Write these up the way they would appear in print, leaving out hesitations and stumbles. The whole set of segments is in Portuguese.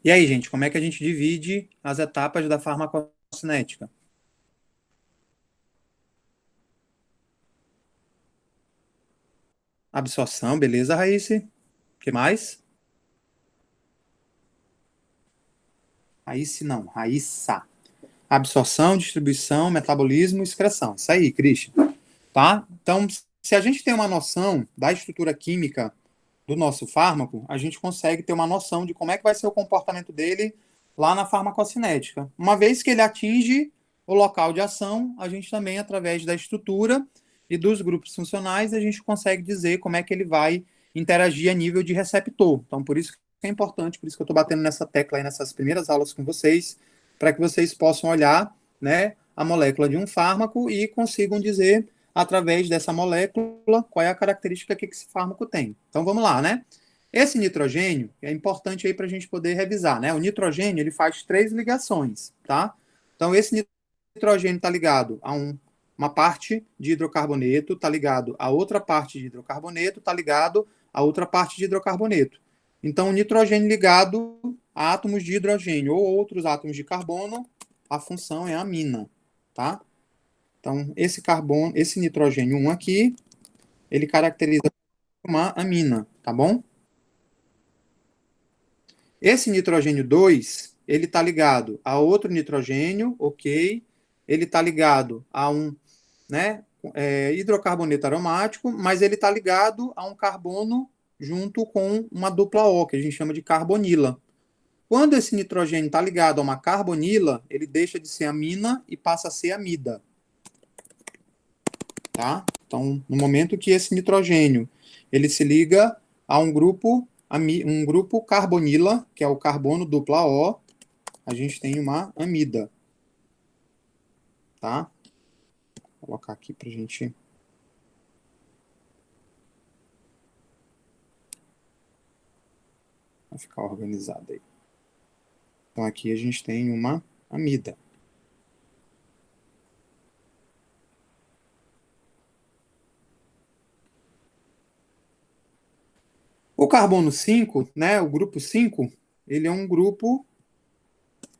E aí, gente, como é que a gente divide as etapas da farmacocinética? Absorção, beleza, Raíssa? O que mais? Raíssa não, Raíssa. Absorção, distribuição, metabolismo, excreção. Isso aí, Christian. Tá? Então, se a gente tem uma noção da estrutura química do nosso fármaco, a gente consegue ter uma noção de como é que vai ser o comportamento dele lá na farmacocinética. Uma vez que ele atinge o local de ação, a gente também, através da estrutura e dos grupos funcionais, a gente consegue dizer como é que ele vai interagir a nível de receptor. Então, por isso que é importante, por isso que eu estou batendo nessa tecla aí nessas primeiras aulas com vocês, para que vocês possam olhar, né, a molécula de um fármaco e consigam dizer através dessa molécula qual é a característica que esse fármaco tem. Então vamos lá, né? Esse nitrogênio é importante aí para a gente poder revisar, né? O nitrogênio ele faz três ligações, tá? Então esse nitrogênio está ligado a uma parte de hidrocarboneto, está ligado a outra parte de hidrocarboneto, está ligado a outra parte de hidrocarboneto. Então o nitrogênio ligado a átomos de hidrogênio ou outros átomos de carbono, a função é amina, tá? Então, esse carbono, esse nitrogênio 1 aqui, ele caracteriza uma amina, tá bom? Esse nitrogênio 2, ele está ligado a outro nitrogênio, ok? Ele está ligado a um, né, hidrocarboneto aromático, mas ele está ligado a um carbono junto com uma dupla O, que a gente chama de carbonila. Quando esse nitrogênio está ligado a uma carbonila, ele deixa de ser amina e passa a ser amida, tá? Então, no momento que esse nitrogênio ele se liga a um grupo carbonila, que é o carbono dupla O, a gente tem uma amida, tá? Vou colocar aqui para a gente ficar organizado aí. Então, aqui a gente tem uma amida. O carbono 5, né, o grupo 5, ele é um grupo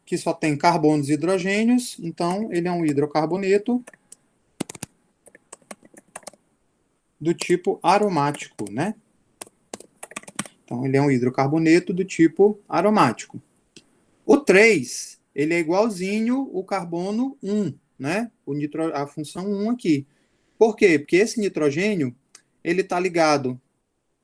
que só tem carbonos e hidrogênios, então ele é um hidrocarboneto do tipo aromático, né? Então ele é um hidrocarboneto do tipo aromático. O 3, ele é igualzinho o carbono 1, né? A função 1 aqui. Por quê? Porque esse nitrogênio, ele está ligado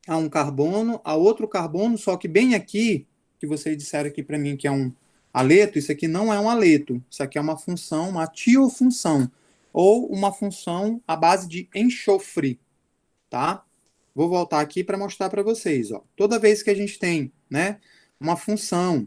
a um carbono, a outro carbono, só que bem aqui, que vocês disseram aqui para mim que é um aleto, isso aqui não é um aleto, isso aqui é uma função, uma tiofunção, ou uma função à base de enxofre, tá? Vou voltar aqui para mostrar para vocês, ó. Toda vez que a gente tem, né, uma função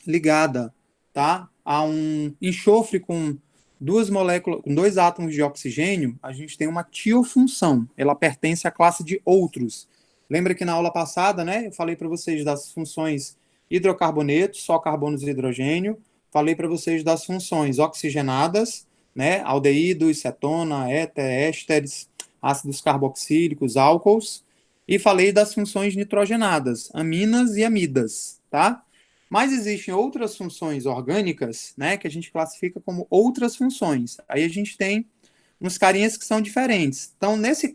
ligada, tá, a um enxofre com duas moléculas, com dois átomos de oxigênio, a gente tem uma tiofunção. Ela pertence à classe de outros. Lembra que na aula passada, né, eu falei para vocês das funções hidrocarbonetos, só carbonos e hidrogênio. Falei para vocês das funções oxigenadas, né, aldeídos, cetona, éter, ésteres, ácidos carboxílicos, álcools. E falei das funções nitrogenadas, aminas e amidas, tá? Mas existem outras funções orgânicas, né, que a gente classifica como outras funções. Aí a gente tem uns carinhas que são diferentes. Então, nesse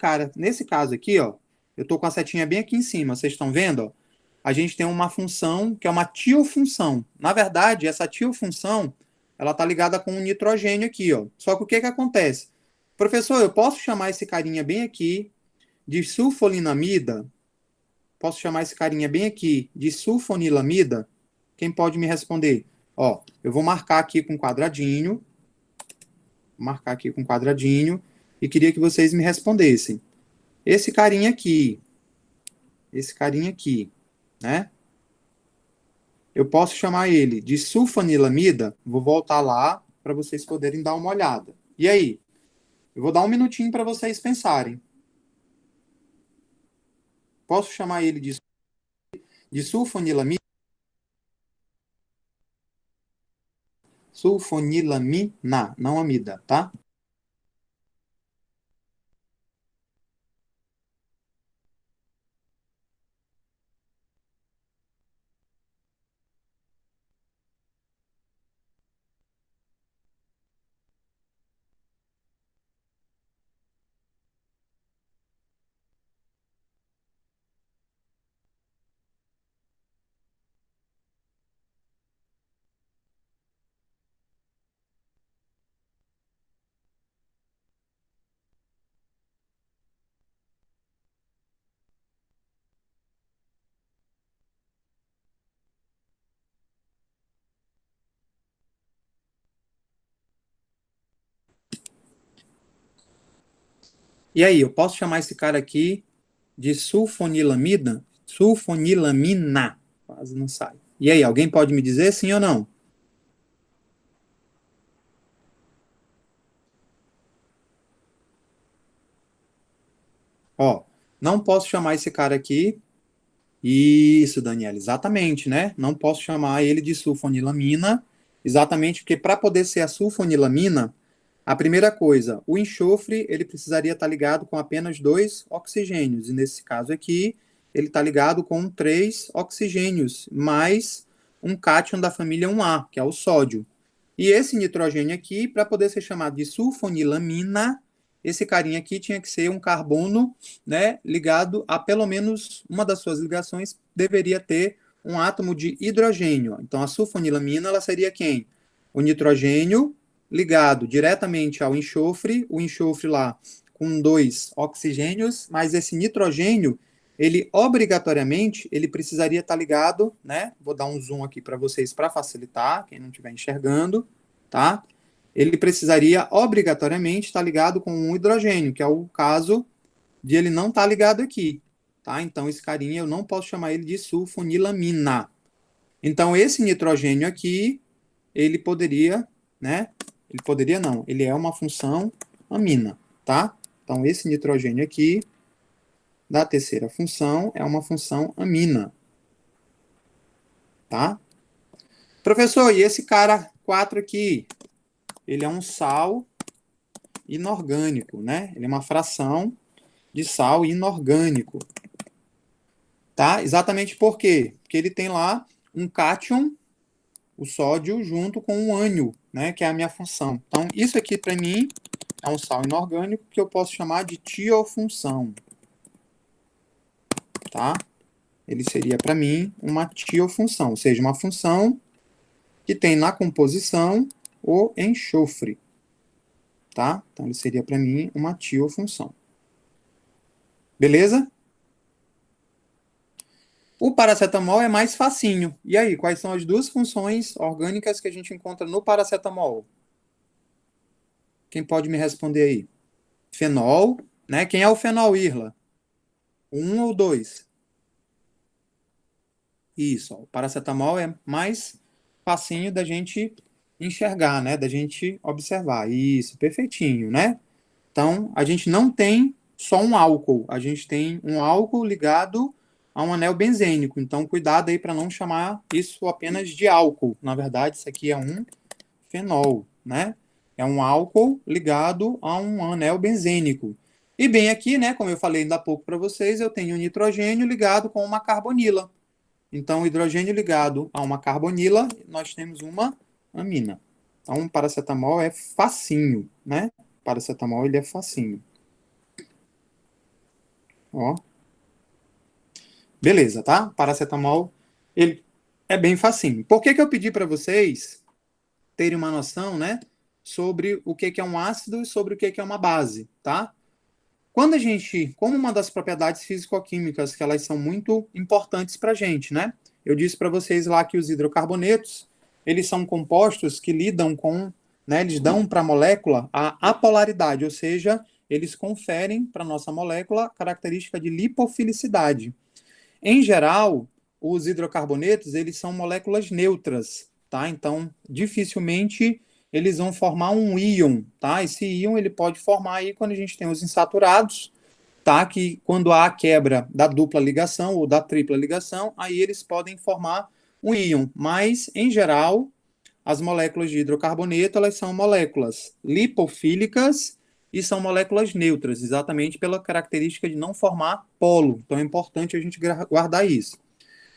caso aqui, ó, eu tô com a setinha bem aqui em cima, vocês estão vendo, ó? A gente tem uma função que é uma tiofunção. Na verdade, essa tiofunção, ela tá ligada com um nitrogênio aqui, ó. Só que o que que acontece? Professor, eu posso chamar esse carinha bem aqui de sulfolinamida? Posso chamar esse carinha bem aqui de sulfonilamida? Quem pode me responder? Ó, eu vou marcar aqui com quadradinho, e queria que vocês me respondessem. Esse carinha aqui, esse carinha aqui, né? Eu posso chamar ele de sulfanilamida? Vou voltar lá para vocês poderem dar uma olhada. E aí? Eu vou dar um minutinho para vocês pensarem. Posso chamar ele de sulfonilamida? Sulfonilamina, não amida, tá? E aí, eu posso chamar esse cara aqui de sulfonilamida? Sulfonilamina. Quase não sai. E aí, alguém pode me dizer sim ou não? Ó, não posso chamar esse cara aqui. Isso, Daniela, exatamente, né? Não posso chamar ele de sulfonilamina, exatamente porque para poder ser a sulfonilamina, a primeira coisa, o enxofre, ele precisaria estar ligado com apenas dois oxigênios, e nesse caso aqui, ele está ligado com três oxigênios, mais um cátion da família 1A, que é o sódio. E esse nitrogênio aqui, para poder ser chamado de sulfonilamina, esse carinha aqui tinha que ser um carbono, né, ligado a pelo menos uma das suas ligações deveria ter um átomo de hidrogênio. Então a sulfonilamina ela seria quem? O nitrogênio ligado diretamente ao enxofre, o enxofre lá com dois oxigênios, mas esse nitrogênio ele obrigatoriamente ele precisaria estar ligado, né? Vou dar um zoom aqui para vocês para facilitar, quem não estiver enxergando, tá? Ele precisaria obrigatoriamente estar ligado com um hidrogênio, que é o caso de ele não estar ligado aqui, tá? Então esse carinha eu não posso chamar ele de sulfonilamina. Então esse nitrogênio aqui, ele poderia, né? Ele poderia não, ele é uma função amina, tá? Então esse nitrogênio aqui da terceira função é uma função amina, tá? Professor, e esse cara 4 aqui? Ele é um sal inorgânico, né? Ele é uma fração de sal inorgânico, tá? Exatamente por quê? Porque ele tem lá um cátion, o sódio, junto com o ânion, né? Que é a minha função. Então, isso aqui, para mim, é um sal inorgânico que eu posso chamar de tiofunção, tá? Ele seria, para mim, uma tiofunção, ou seja, uma função que tem na composição o enxofre, tá? Então, ele seria, para mim, uma tiofunção. Beleza? O paracetamol é mais facinho. E aí, quais são as duas funções orgânicas que a gente encontra no paracetamol? Quem pode me responder aí? Fenol, né? Quem é o fenol, Irla? Um ou dois? Isso, ó, o paracetamol é mais facinho da gente enxergar, né? Da gente observar. Isso, perfeitinho, né? Então, a gente não tem só um álcool, a gente tem um álcool ligado a um anel benzênico. Então, cuidado aí para não chamar isso apenas de álcool. Na verdade, isso aqui é um fenol, né? É um álcool ligado a um anel benzênico. E bem aqui, né, como eu falei ainda há pouco para vocês, eu tenho um nitrogênio ligado com uma carbonila. Então, o hidrogênio ligado a uma carbonila, nós temos uma amina. Então, o paracetamol é facinho, né? O paracetamol, ele é facinho. Ó. Beleza, tá? Paracetamol, ele é bem facinho. Por que que eu pedi para vocês terem uma noção, né, sobre o que que é um ácido e sobre o que que é uma base, tá? Quando a gente, como uma das propriedades físico-químicas que elas são muito importantes para a gente, né? Eu disse para vocês lá que os hidrocarbonetos, eles são compostos que lidam com, né, eles dão para a molécula a apolaridade, ou seja, eles conferem para a nossa molécula a característica de lipofilicidade. Em geral, os hidrocarbonetos, eles são moléculas neutras, tá? Então, dificilmente eles vão formar um íon, tá? Esse íon ele pode formar aí quando a gente tem os insaturados, tá? Que quando há a quebra da dupla ligação ou da tripla ligação, aí eles podem formar um íon. Mas, em geral, as moléculas de hidrocarboneto, elas são moléculas lipofílicas e são moléculas neutras, exatamente pela característica de não formar polo. Então é importante a gente guardar isso.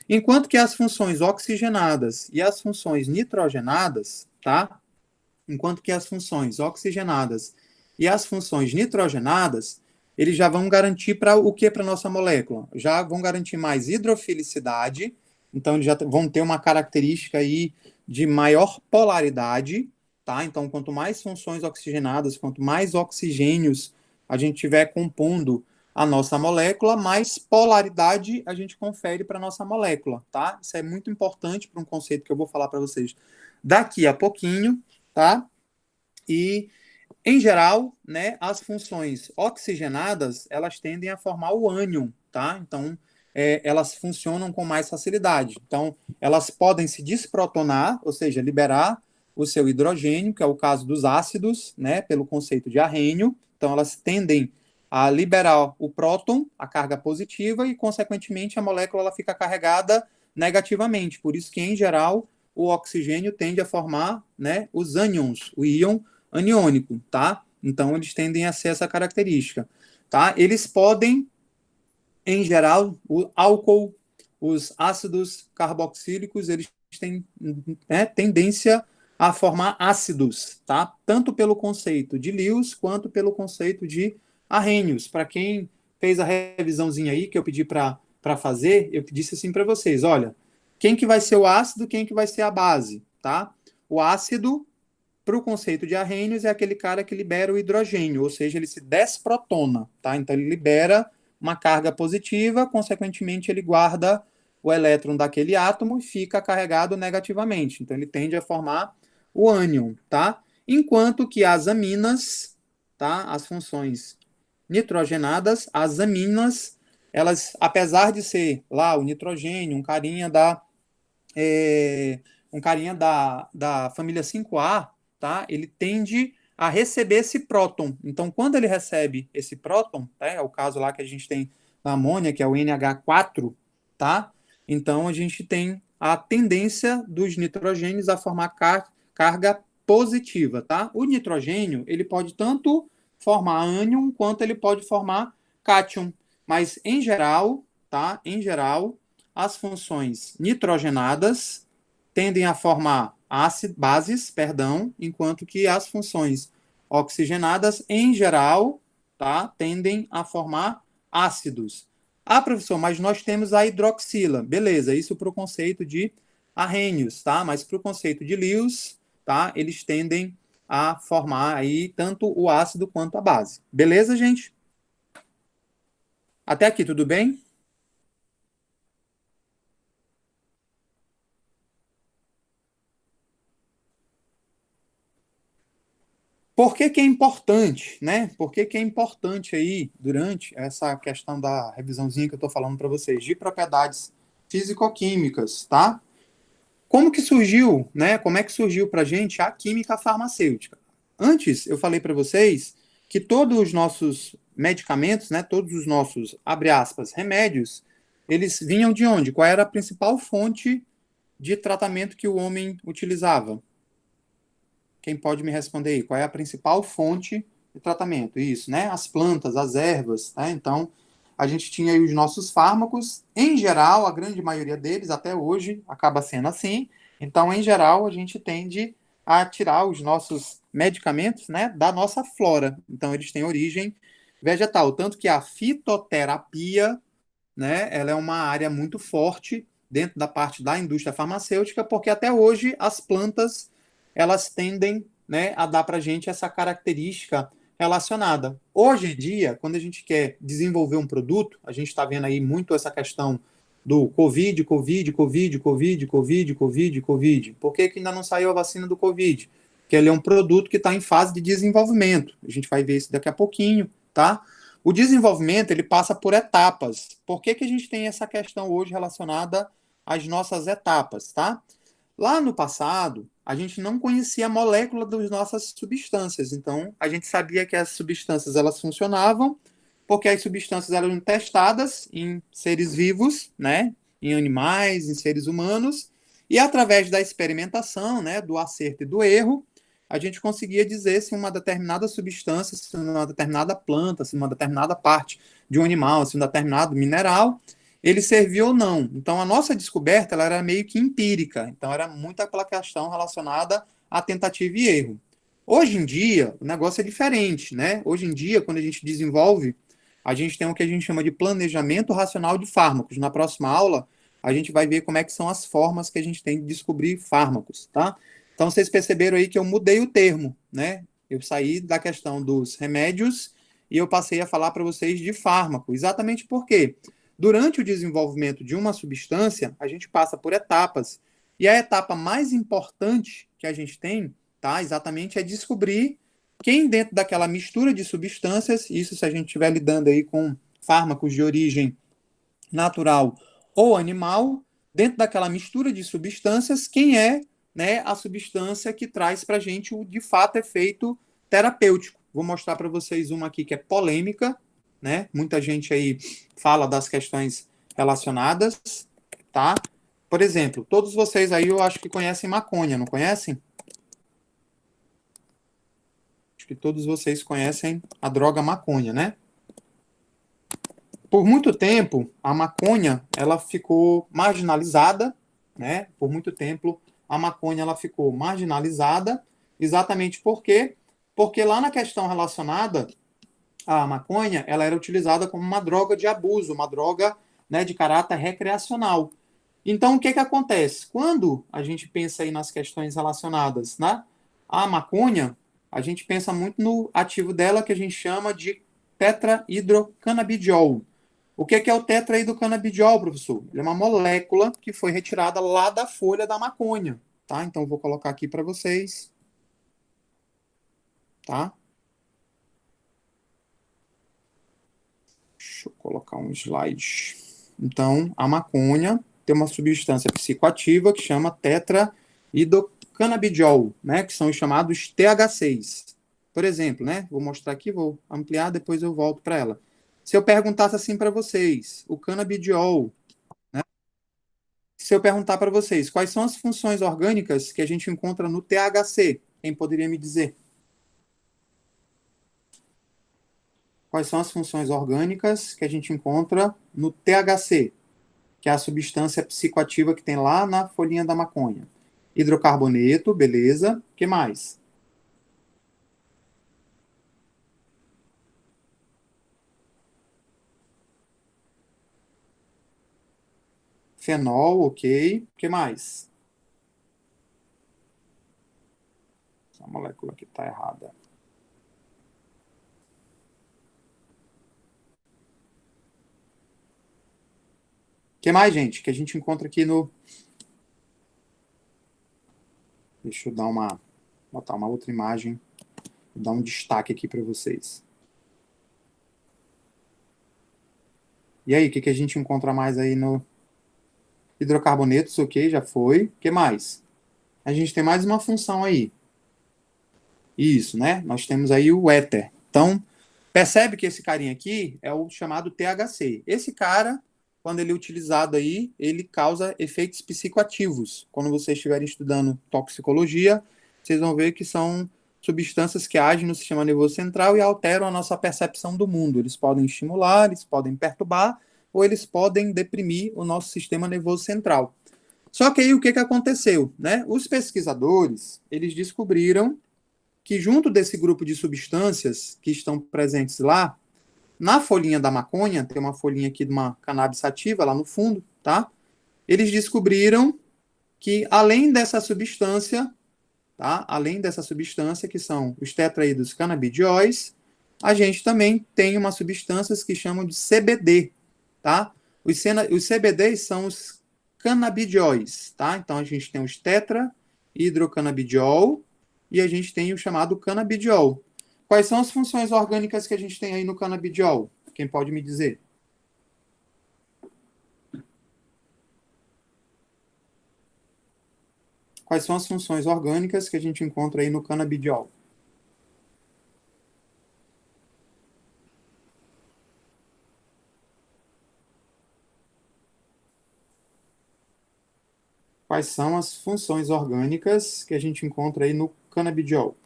Enquanto que as funções oxigenadas e as funções nitrogenadas, tá? Enquanto que as funções oxigenadas e as funções nitrogenadas, eles já vão garantir para o que para a nossa molécula? Já vão garantir mais hidrofilicidade, então eles já vão ter uma característica aí de maior polaridade, tá? Então, quanto mais funções oxigenadas, quanto mais oxigênios a gente tiver compondo a nossa molécula, mais polaridade a gente confere para a nossa molécula, tá? Isso é muito importante para um conceito que eu vou falar para vocês daqui a pouquinho, tá? E Em geral, né, as funções oxigenadas, elas tendem a formar o ânion, tá? Então, elas funcionam com mais facilidade. Então, elas podem se desprotonar, ou seja, liberar o seu hidrogênio, que é o caso dos ácidos, né, pelo conceito de arrênio. Então, elas tendem a liberar o próton, a carga positiva, e, consequentemente, a molécula ela fica carregada negativamente. Por isso que, em geral, o oxigênio tende a formar, né, os ânions, o íon aniônico, tá? Então, eles tendem a ser essa característica, tá? Eles podem, em geral, o álcool, os ácidos carboxílicos, eles têm, né, tendência a formar ácidos, tá? Tanto pelo conceito de Lewis quanto pelo conceito de Arrhenius. Para quem fez a revisãozinha aí que eu pedi para fazer, eu disse assim para vocês, olha, quem que vai ser o ácido, quem que vai ser a base, tá? O ácido, para o conceito de Arrhenius, é aquele cara que libera o hidrogênio, ou seja, ele se desprotona, tá? Então ele libera uma carga positiva, consequentemente ele guarda o elétron daquele átomo e fica carregado negativamente. Então ele tende a formar o ânion, tá? Enquanto que as aminas, tá? As funções nitrogenadas, as aminas, elas, apesar de ser lá o nitrogênio, um carinha da família 5A, tá? Ele tende a receber esse próton. Então, quando ele recebe esse próton, tá? É o caso lá que a gente tem na amônia, que é o NH4, tá? Então, a gente tem a tendência dos nitrogênios a formar carga positiva, tá? O nitrogênio, ele pode tanto formar ânion, quanto ele pode formar cátion. Mas, em geral, tá? Em geral, as funções nitrogenadas tendem a formar bases, perdão, enquanto que as funções oxigenadas, em geral, tá, tendem a formar ácidos. Ah, professor, mas nós temos a hidroxila. Beleza, isso para o conceito de Arrhenius, tá? Mas para o conceito de Lewis, tá, eles tendem a formar aí tanto o ácido quanto a base. Beleza, gente? Até aqui, tudo bem? Por que que é importante, né? Por que que é importante aí, durante essa questão da revisãozinha que eu estou falando para vocês, de propriedades físico-químicas, tá? Como que surgiu, né? Como é que surgiu para a gente a química farmacêutica? Antes, eu falei para vocês que todos os nossos medicamentos, né? Todos os nossos, abre aspas, remédios, eles vinham de onde? Qual era a principal fonte de tratamento que o homem utilizava? Quem pode me responder aí? Qual é a principal fonte de tratamento? Isso, né? As plantas, as ervas, né? Então, a gente tinha aí os nossos fármacos. Em geral, a grande maioria deles, até hoje, acaba sendo assim. Então, em geral, a gente tende a tirar os nossos medicamentos, né, da nossa flora. Então, eles têm origem vegetal. Tanto que a fitoterapia, né, ela é uma área muito forte dentro da parte da indústria farmacêutica, porque até hoje as plantas elas tendem, né, a dar para a gente essa característica relacionada. Hoje em dia, quando a gente quer desenvolver um produto, a gente está vendo aí muito essa questão do Covid, Covid, Covid, Covid, Covid, Covid, Covid. Por que que ainda não saiu a vacina do Covid? Porque ele é um produto que está em fase de desenvolvimento. A gente vai ver isso daqui a pouquinho, tá? O desenvolvimento, ele passa por etapas. Por que que a gente tem essa questão hoje relacionada às nossas etapas, tá? Lá no passado, a gente não conhecia a molécula das nossas substâncias. Então, a gente sabia que as substâncias elas funcionavam porque as substâncias eram testadas em seres vivos, né? Em animais, em seres humanos, e através da experimentação, né, do acerto e do erro, a gente conseguia dizer se uma determinada substância, se uma determinada planta, se uma determinada parte de um animal, se um determinado mineral, ele servia ou não. Então, a nossa descoberta ela era meio que empírica. Então, era muito aquela questão relacionada à tentativa e erro. Hoje em dia, o negócio é diferente, né? Hoje em dia, quando a gente desenvolve, a gente tem o que a gente chama de planejamento racional de fármacos. Na próxima aula, a gente vai ver como é que são as formas que a gente tem de descobrir fármacos, tá? Então, vocês perceberam aí que eu mudei o termo, né? Eu saí da questão dos remédios e eu passei a falar para vocês de fármaco. Exatamente por quê? Durante o desenvolvimento de uma substância, a gente passa por etapas. E a etapa mais importante que a gente tem, tá? Exatamente, é descobrir Quem dentro daquela mistura de substâncias, isso se a gente estiver lidando aí com fármacos de origem natural ou animal, dentro daquela mistura de substâncias, quem é, né, a substância que traz para a gente o, de fato, efeito terapêutico. Vou mostrar para vocês uma aqui que é polêmica, né? Muita gente aí fala das questões relacionadas, tá? Por exemplo, todos vocês aí eu acho que conhecem maconha, não conhecem? Acho que todos vocês conhecem a droga maconha, né? Por muito tempo, a maconha ela ficou marginalizada, né? Por muito tempo, a maconha ela ficou marginalizada, exatamente por quê? Porque lá na questão relacionada à maconha, ela era utilizada como uma droga de abuso, uma droga, né, de caráter recreacional. Então, o que que acontece? Quando a gente pensa aí nas questões relacionadas, né, à maconha, a gente pensa muito no ativo dela que a gente chama de tetrahidrocanabidiol. O que é o tetrahidrocanabidiol, professor? Ele é uma molécula que foi retirada lá da folha da maconha, tá? Então, eu vou colocar aqui para vocês, tá? Deixa eu colocar um slide. Então, a maconha tem uma substância psicoativa que chama tetrahidrocanabidiol, né? Que são os chamados THCs. Por exemplo, né? Vou mostrar aqui, vou ampliar, depois eu volto para ela. Se eu perguntasse assim para vocês, o canabidiol, se eu perguntar para vocês quais são as funções orgânicas que a gente encontra no THC, quem poderia me dizer? Quais são as funções orgânicas que a gente encontra no THC, que é a substância psicoativa que tem lá na folhinha da maconha? Hidrocarboneto, beleza. O que mais? Fenol, ok. O que mais? Essa molécula aqui está errada. O que mais, gente? Que a gente encontra aqui no. Deixa eu dar uma. Botar uma outra imagem. Dar um destaque aqui para vocês. E aí, o que a gente encontra mais aí no hidrocarbonetos? Ok, já foi. O que mais? A gente tem mais uma função aí. Isso, né? Nós temos aí o éter. Então, percebe que esse carinha aqui é o chamado THC. Esse cara, quando ele é utilizado aí, ele causa efeitos psicoativos. Quando vocês estiverem estudando toxicologia, vocês vão ver que são substâncias que agem no sistema nervoso central e alteram a nossa percepção do mundo. Eles podem estimular, eles podem perturbar, ou eles podem deprimir o nosso sistema nervoso central. Só que aí o que aconteceu, né? Os pesquisadores, eles descobriram que junto desse grupo de substâncias que estão presentes lá, na folhinha da maconha, tem uma folhinha aqui de uma cannabis sativa lá no fundo, tá? Eles descobriram que além dessa substância, tá? Além dessa substância, que são os tetraídos canabidióis, a gente também tem umas substâncias que chamam de CBD, tá? Os CBDs são os canabidióis, tá? Então a gente tem os tetrahidrocanabidiol e a gente tem o chamado canabidiol. Quais são as funções orgânicas que a gente tem aí no canabidiol? Quem pode me dizer? Quais são as funções orgânicas que a gente encontra aí no canabidiol? Quais são as funções orgânicas que a gente encontra aí no canabidiol?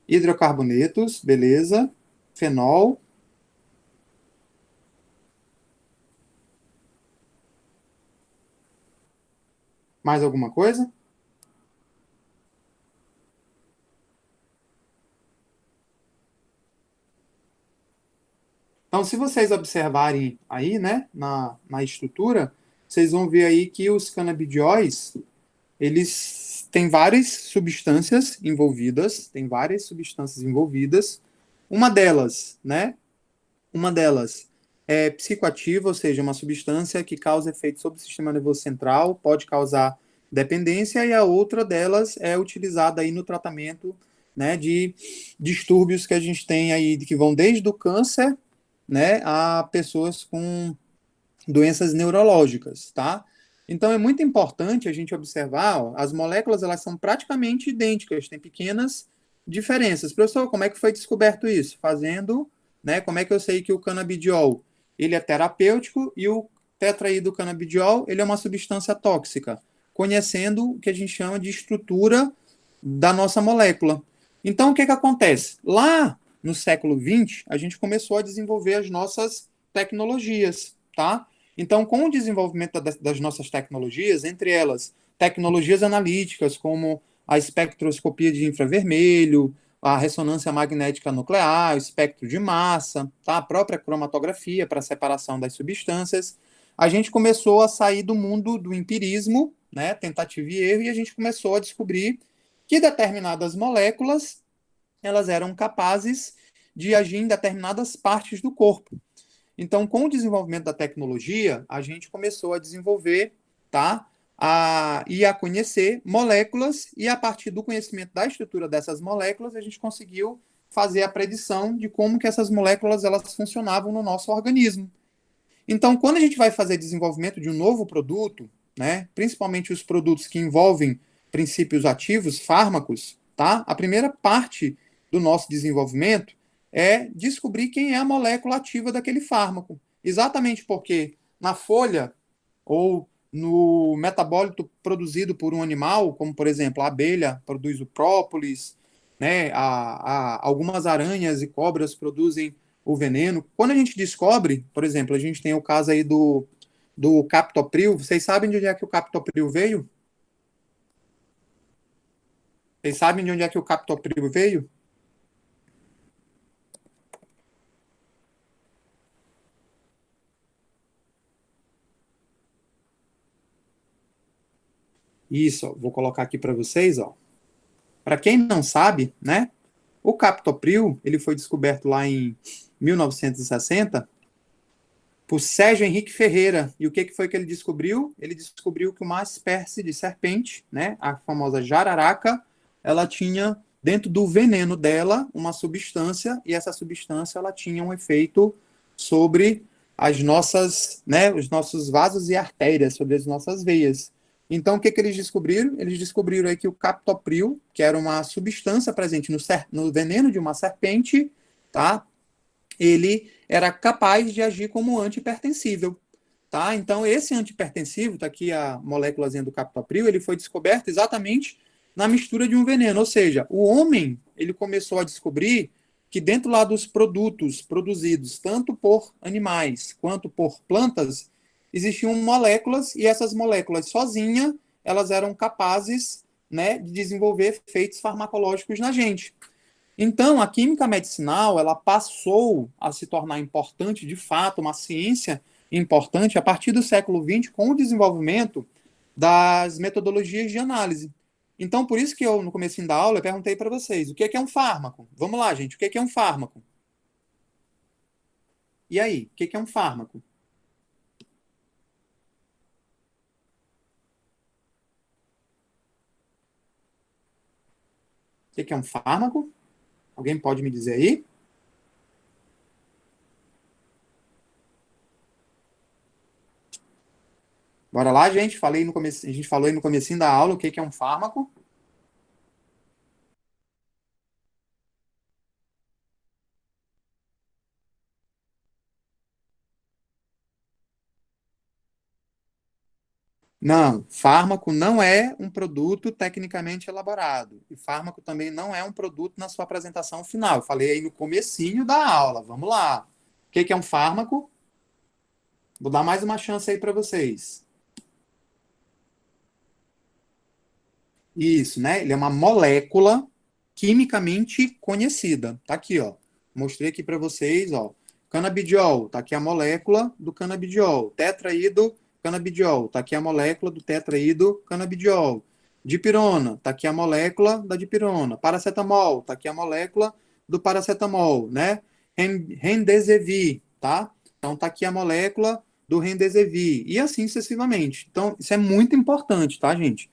Hidrocarbonetos, beleza. Fenol. Mais alguma coisa? Então, se vocês observarem aí, né, na estrutura, vocês vão ver aí que os canabidióis, eles têm várias substâncias envolvidas, tem várias substâncias envolvidas. Uma delas, né, uma delas é psicoativa, ou seja, uma substância que causa efeito sobre o sistema nervoso central, pode causar dependência, e a outra delas é utilizada aí no tratamento, né, de distúrbios que a gente tem aí, que vão desde o câncer, né, a pessoas com doenças neurológicas, tá? Então é muito importante a gente observar, ó, as moléculas elas são praticamente idênticas, tem pequenas diferenças. Professor, como é que foi descoberto isso? Fazendo, né? Como é que eu sei que o canabidiol ele é terapêutico e o tetraidrocanabidiol ele é uma substância tóxica? Conhecendo o que a gente chama de estrutura da nossa molécula. Então o que que acontece? Lá no século XX, a gente começou a desenvolver as nossas tecnologias, tá? Então, com o desenvolvimento das nossas tecnologias, entre elas tecnologias analíticas, como a espectroscopia de infravermelho, a ressonância magnética nuclear, o espectro de massa, tá? A própria cromatografia para separação das substâncias, a gente começou a sair do mundo do empirismo, né, tentativa e erro, e a gente começou a descobrir que determinadas moléculas elas eram capazes de agir em determinadas partes do corpo. Então, com o desenvolvimento da tecnologia, a gente começou a desenvolver, tá? E a conhecer moléculas, e a partir do conhecimento da estrutura dessas moléculas, a gente conseguiu fazer a predição de como que essas moléculas elas funcionavam no nosso organismo. Então, quando a gente vai fazer desenvolvimento de um novo produto, né, principalmente os produtos que envolvem princípios ativos, fármacos, tá? A primeira parte do nosso desenvolvimento é descobrir quem é a molécula ativa daquele fármaco. Exatamente porque na folha ou no metabólito produzido por um animal, como por exemplo a abelha produz o própolis, né? Algumas aranhas e cobras produzem o veneno. Quando a gente descobre, por exemplo, a gente tem o caso aí do captopril. Vocês sabem de onde é que o captopril veio? Vocês sabem de onde é que o captopril veio? Isso, ó, vou colocar aqui para vocês, ó. Para quem não sabe, né? O captopril, ele foi descoberto lá em 1960 por Sérgio Henrique Ferreira. E o que foi que ele descobriu? Ele descobriu que uma espécie de serpente, né, a famosa jararaca, ela tinha dentro do veneno dela uma substância, e essa substância ela tinha um efeito sobre as nossas, né, os nossos vasos e artérias, sobre as nossas veias. Então, o que eles descobriram? Eles descobriram aí que o captopril, que era uma substância presente no veneno de uma serpente, tá? Ele era capaz de agir como antihipertensível. Tá? Então, esse antihipertensivo, está aqui a moléculazinha do captopril, ele foi descoberto exatamente na mistura de um veneno. Ou seja, o homem ele começou a descobrir que dentro lá dos produtos produzidos, tanto por animais quanto por plantas, existiam moléculas, e essas moléculas sozinhas, elas eram capazes, né, de desenvolver efeitos farmacológicos na gente. Então, a química medicinal, ela passou a se tornar importante, de fato, uma ciência importante a partir do século XX, com o desenvolvimento das metodologias de análise. Então, por isso que eu, no começo da aula, eu perguntei para vocês, o que é um fármaco? Vamos lá, gente, o que é um fármaco? E aí, o que é um fármaco? O que é um fármaco? Alguém pode me dizer aí? Bora lá, gente. Falei no começo, a gente falou aí no comecinho da aula o que é um fármaco. Não, fármaco não é um produto tecnicamente elaborado. E fármaco também não é um produto na sua apresentação final. Eu falei aí no comecinho da aula. Vamos lá. O que é um fármaco? Vou dar mais uma chance aí para vocês. Isso, né? Ele é uma molécula quimicamente conhecida. Tá aqui, ó. Mostrei aqui para vocês, ó. Canabidiol, tá aqui a molécula do canabidiol. Tetraído canabidiol, tá aqui a molécula do tetraído canabidiol. Dipirona, tá aqui a molécula da dipirona. Paracetamol, tá aqui a molécula do paracetamol, né? Remdesivir, tá? Então tá aqui a molécula do remdesivir e assim sucessivamente. Então isso é muito importante, tá, gente?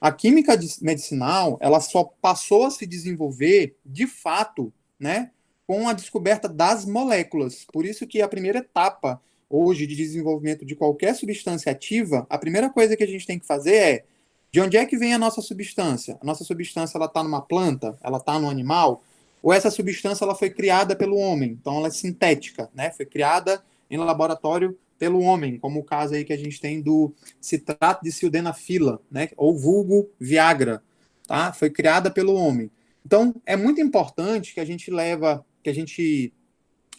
A química medicinal, ela só passou a se desenvolver, de fato, né, com a descoberta das moléculas. Por isso que a primeira etapa, hoje, de desenvolvimento de qualquer substância ativa, a primeira coisa que a gente tem que fazer é, de onde é que vem a nossa substância? A nossa substância, ela está numa planta? Ela está no animal? Ou essa substância, ela foi criada pelo homem? Então, ela é sintética, né? Foi criada em laboratório pelo homem, como o caso aí que a gente tem do citrato de sildenafila, né, ou vulgo Viagra, tá? Foi criada pelo homem. Então, é muito importante que a gente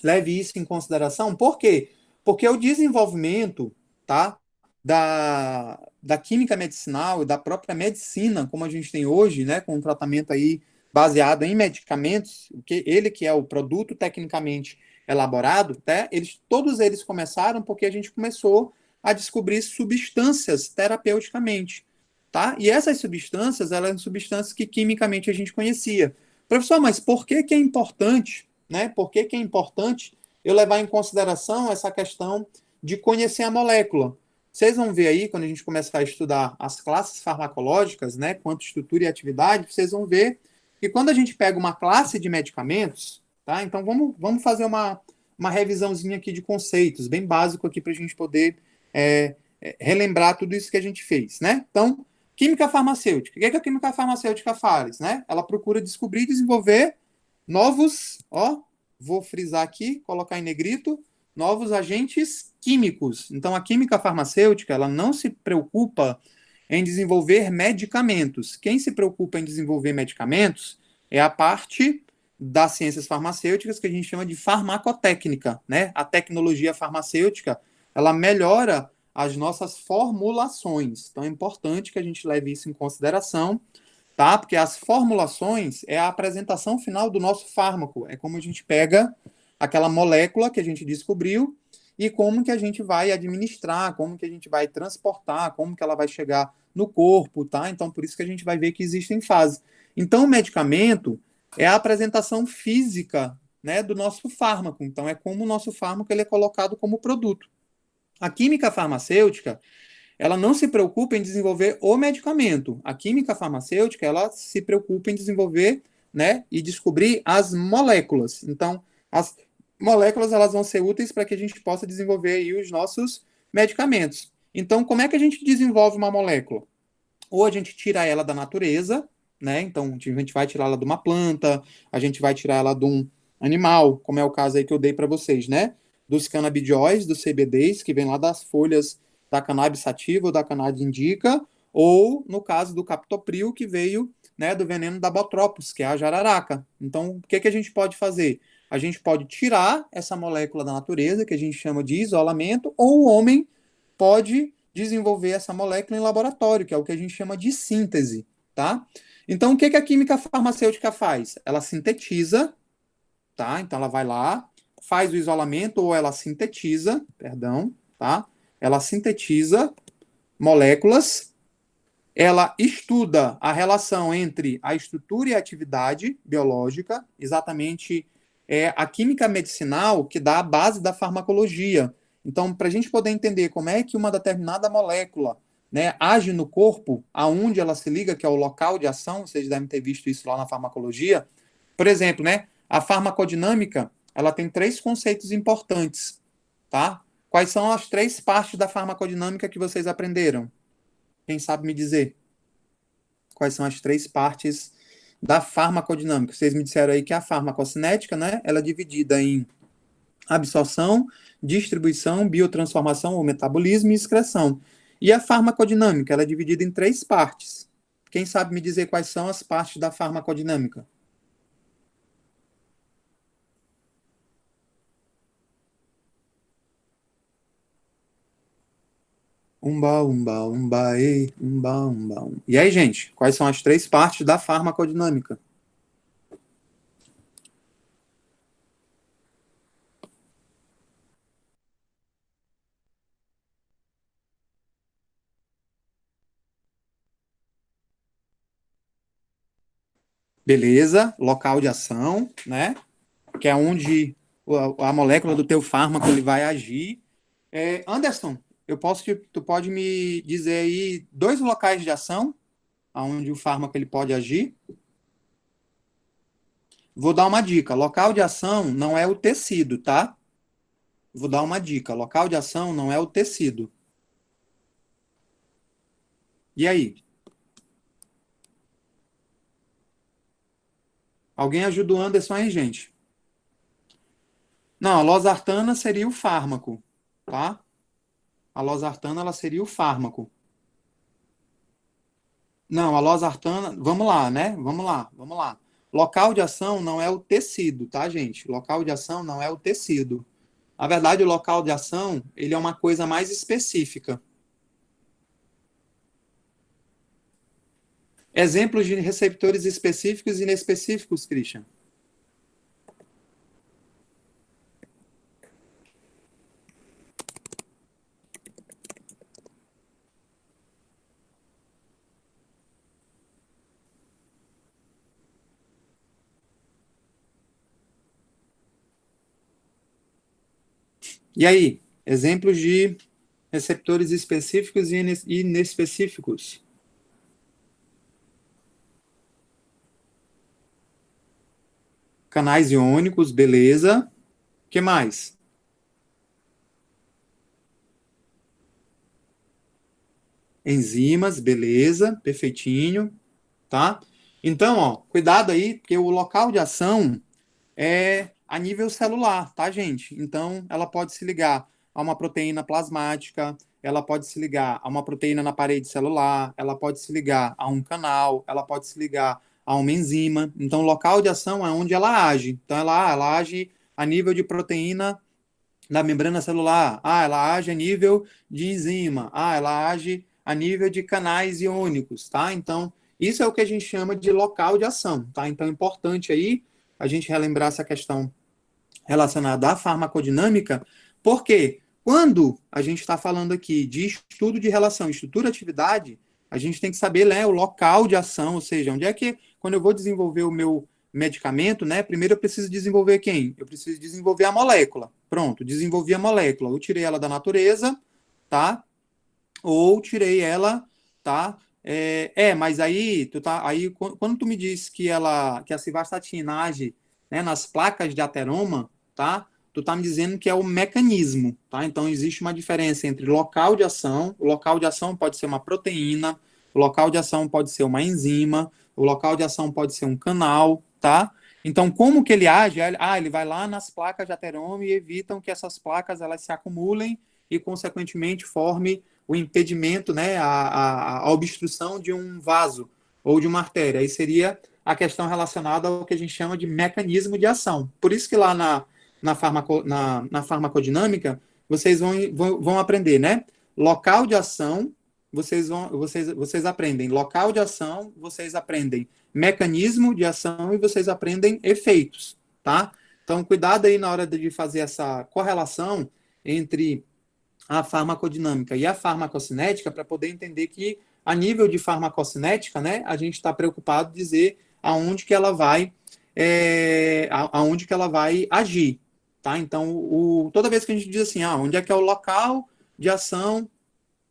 leve isso em consideração. Por quê? Porque o desenvolvimento, tá, da química medicinal e da própria medicina, como a gente tem hoje, né, com um tratamento aí baseado em medicamentos, ele que é o produto tecnicamente elaborado, né, todos eles começaram porque a gente começou a descobrir substâncias terapeuticamente, tá? E essas substâncias, elas são substâncias que quimicamente a gente conhecia. Professor, mas por que que é importante, né? Por que que é importante eu levar em consideração essa questão de conhecer a molécula? Vocês vão ver aí, quando a gente começar a estudar as classes farmacológicas, né, quanto estrutura e atividade, vocês vão ver que quando a gente pega uma classe de medicamentos, tá? Então vamos fazer uma revisãozinha aqui de conceitos, bem básico aqui para a gente poder relembrar tudo isso que a gente fez, né? Então, química farmacêutica. O que é que a química farmacêutica faz, né? Ela procura descobrir e desenvolver novos, ó, vou frisar aqui, colocar em negrito, novos agentes químicos. Então, a química farmacêutica, ela não se preocupa em desenvolver medicamentos. Quem se preocupa em desenvolver medicamentos é a parte das ciências farmacêuticas que a gente chama de farmacotécnica, né? A tecnologia farmacêutica, ela melhora as nossas formulações. Então, é importante que a gente leve isso em consideração, tá? Porque as formulações é a apresentação final do nosso fármaco. É como a gente pega aquela molécula que a gente descobriu e como que a gente vai administrar, como que a gente vai transportar, como que ela vai chegar no corpo, tá? Então, por isso que a gente vai ver que existem fases. Então, o medicamento é a apresentação física, né, do nosso fármaco. Então, é como o nosso fármaco ele é colocado como produto. A química farmacêutica, ela não se preocupa em desenvolver o medicamento. A química farmacêutica, ela se preocupa em desenvolver, né, e descobrir as moléculas. Então, as moléculas, elas vão ser úteis para que a gente possa desenvolver aí os nossos medicamentos. Então, como é que a gente desenvolve uma molécula? Ou a gente tira ela da natureza, né? Então, a gente vai tirar ela de uma planta, a gente vai tirar ela de um animal, como é o caso aí que eu dei para vocês, né? Dos canabidióis, dos CBDs, que vem lá das folhas da cannabis sativa ou da cannabis indica, ou no caso do captopril, que veio, né, do veneno da Botropos, que é a jararaca. Então, o que que a gente pode fazer? A gente pode tirar essa molécula da natureza, que a gente chama de isolamento, ou o homem pode desenvolver essa molécula em laboratório, que é o que a gente chama de síntese, tá? Então, o que que a química farmacêutica faz? Ela sintetiza, tá? Então, ela vai lá, faz o isolamento, ou ela sintetiza, perdão, tá? Ela sintetiza moléculas, ela estuda a relação entre a estrutura e a atividade biológica, exatamente a química medicinal que dá a base da farmacologia. Então, para a gente poder entender como é que uma determinada molécula, né, age no corpo, aonde ela se liga, que é o local de ação, vocês devem ter visto isso lá na farmacologia. Por exemplo, né, a farmacodinâmica, ela tem três conceitos importantes, tá? Quais são as três partes da farmacodinâmica que vocês aprenderam? Quem sabe me dizer quais são as três partes da farmacodinâmica? Vocês me disseram aí que a farmacocinética, né, ela é dividida em absorção, distribuição, biotransformação ou metabolismo e excreção. E a farmacodinâmica, ela é dividida em três partes. Quem sabe me dizer quais são as partes da farmacodinâmica? Umba, umba, umba, umba, umba, umba. E aí, gente, quais são as três partes da farmacodinâmica? Beleza, local de ação, né? Que é onde a molécula do teu fármaco ele vai agir. Anderson, tu pode me dizer aí dois locais de ação? onde o fármaco ele pode agir? Vou dar uma dica. Local de ação não é o tecido, tá? Vou dar uma dica. Local de ação não é o tecido. E aí? Alguém ajuda o Anderson aí, gente? Não, a losartana seria o fármaco, tá? A losartana, ela seria o fármaco. Não, a losartana, vamos lá, né? Vamos lá. Local de ação não é o tecido, tá, gente? Local de ação não é o tecido. Na verdade, o local de ação, ele é uma coisa mais específica. Exemplos de receptores específicos e inespecíficos, Christian. E aí? Exemplos de receptores específicos e inespecíficos. Canais iônicos, beleza. O que mais? Enzimas, beleza, perfeitinho, tá? Então, ó, cuidado aí, porque o local de ação é a nível celular, tá, gente? Então, ela pode se ligar a uma proteína plasmática, ela pode se ligar a uma proteína na parede celular, ela pode se ligar a um canal, ela pode se ligar a uma enzima. Então, o local de ação é onde ela age. Então, ela age a nível de proteína da membrana celular. Ah, ela age a nível de enzima. Ah, ela age a nível de canais iônicos, tá? Então, isso é o que a gente chama de local de ação, tá? Então, é importante aí a gente relembrar essa questão relacionada à farmacodinâmica, porque quando a gente está falando aqui de estudo de relação estrutura-atividade, a gente tem que saber, né, o local de ação, ou seja, onde é que, quando eu vou desenvolver o meu medicamento, né, primeiro eu preciso desenvolver quem? Eu preciso desenvolver a molécula. Pronto, desenvolvi a molécula. Eu tirei ela da natureza, tá? Ou tirei ela, tá? Mas aí, quando tu me diz que a civastatina age, né, nas placas de ateroma, tá? Tu tá me dizendo que é o mecanismo, tá? Então existe uma diferença entre local de ação, o local de ação pode ser uma proteína, o local de ação pode ser uma enzima, o local de ação pode ser um canal, tá? Então, como que ele age? Ele vai lá nas placas de ateroma e evitam que essas placas elas se acumulem e, consequentemente, forme o impedimento, né, a obstrução de um vaso ou de uma artéria. Aí seria a questão relacionada ao que a gente chama de mecanismo de ação. Por isso que lá na farmacodinâmica, vocês vão aprender, né? Local de ação, vocês aprendem local de ação, vocês aprendem mecanismo de ação e vocês aprendem efeitos, tá? Então, cuidado aí na hora de fazer essa correlação entre a farmacodinâmica e a farmacocinética para poder entender que, a nível de farmacocinética, né, a gente está preocupado em dizer aonde que ela vai, aonde que ela vai agir, tá? Então, toda vez que a gente diz assim, onde é que é o local de ação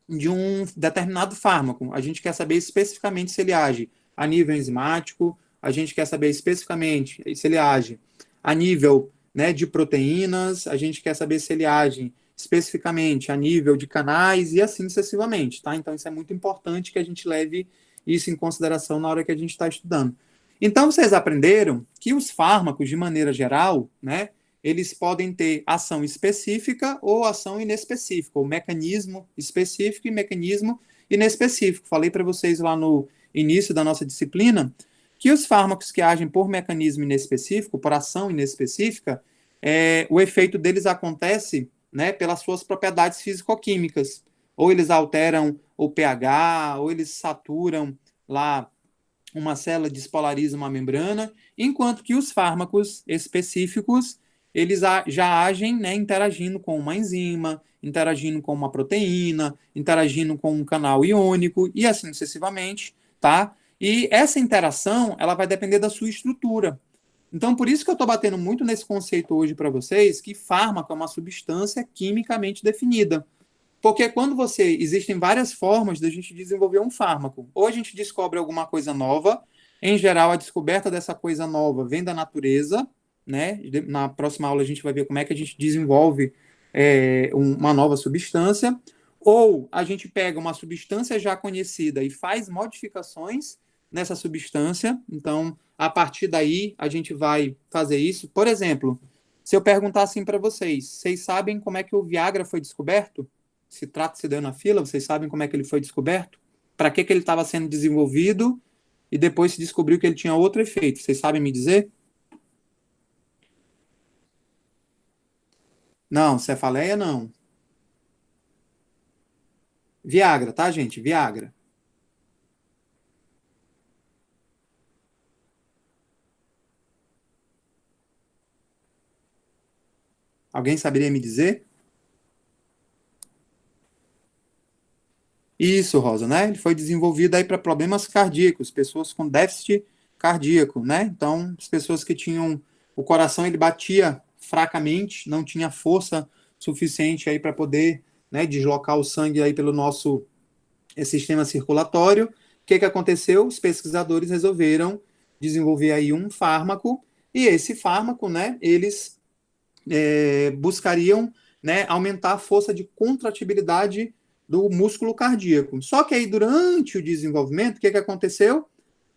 de um determinado fármaco, a gente quer saber especificamente se ele age a nível enzimático, a gente quer saber especificamente se ele age a nível, né, de proteínas, a gente quer saber se ele age especificamente a nível de canais e assim sucessivamente, tá? Então, isso é muito importante que a gente leve isso em consideração na hora que a gente está estudando. Então, vocês aprenderam que os fármacos, de maneira geral, né, eles podem ter ação específica ou ação inespecífica, ou mecanismo específico e mecanismo inespecífico. Falei para vocês lá no início da nossa disciplina que os fármacos que agem por mecanismo inespecífico, por ação inespecífica, o efeito deles acontece, né, pelas suas propriedades físico-químicas. Ou eles alteram o pH, ou eles saturam lá uma célula, despolariza uma membrana, enquanto que os fármacos específicos, eles já agem, né, interagindo com uma enzima, interagindo com uma proteína, interagindo com um canal iônico e assim sucessivamente, tá? E essa interação, ela vai depender da sua estrutura. Então, por isso que eu estou batendo muito nesse conceito hoje para vocês, que fármaco é uma substância quimicamente definida. Porque quando existem várias formas da gente desenvolver um fármaco. Ou a gente descobre alguma coisa nova, em geral a descoberta dessa coisa nova vem da natureza, né? Na próxima aula a gente vai ver como é que a gente desenvolve uma nova substância. Ou a gente pega uma substância já conhecida e faz modificações nessa substância. Então, a partir daí, a gente vai fazer isso. Por exemplo, se eu perguntar assim para vocês, vocês sabem como é que o Viagra foi descoberto? Se trata se deu na fila, vocês sabem como é que ele foi descoberto? Para que ele estava sendo desenvolvido e depois se descobriu que ele tinha outro efeito? Vocês sabem me dizer? Não, cefaleia não. Viagra, tá, gente? Viagra. Alguém saberia me dizer? Isso, Rosa, né? Ele foi desenvolvido aí para problemas cardíacos, pessoas com déficit cardíaco, né? Então, as pessoas que tinham o coração ele batia fracamente, não tinha força suficiente aí para poder, né, deslocar o sangue aí pelo nosso sistema circulatório. O que que aconteceu? Os pesquisadores resolveram desenvolver aí um fármaco e esse fármaco, né, eles buscariam, né, aumentar a força de contratibilidade do músculo cardíaco. Só que aí, durante o desenvolvimento, o que, que aconteceu?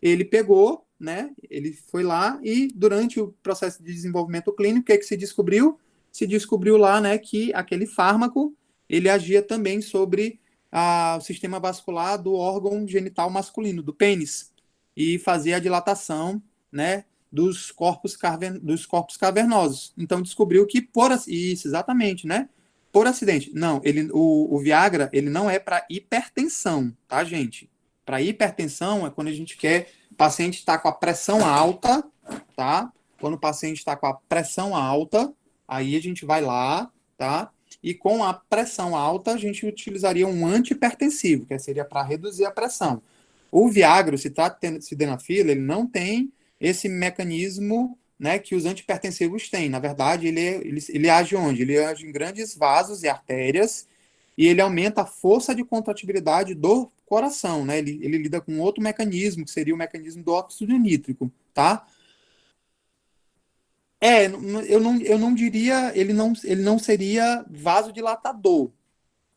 Ele pegou, né, ele foi lá e, durante o processo de desenvolvimento clínico, o que, que se descobriu? Se descobriu lá, né, que aquele fármaco, ele agia também sobre o sistema vascular do órgão genital masculino, do pênis, e fazia a dilatação, né, dos corpos cavernosos. Então descobriu que isso, exatamente, né? Por acidente. Não, o Viagra, ele não é para hipertensão, tá, gente? Para hipertensão é quando a gente quer, o paciente está com a pressão alta, tá? Quando o paciente está com a pressão alta, aí a gente vai lá, tá? E com a pressão alta, a gente utilizaria um antihipertensivo, que seria para reduzir a pressão. O Viagra, o sildenafila, ele não tem esse mecanismo, né, que os antihipertensivos têm. Na verdade, ele age onde? Ele age em grandes vasos e artérias e ele aumenta a força de contratibilidade do coração, né? Ele lida com outro mecanismo, que seria o mecanismo do óxido nítrico, tá? Eu não diria, ele não seria vasodilatador,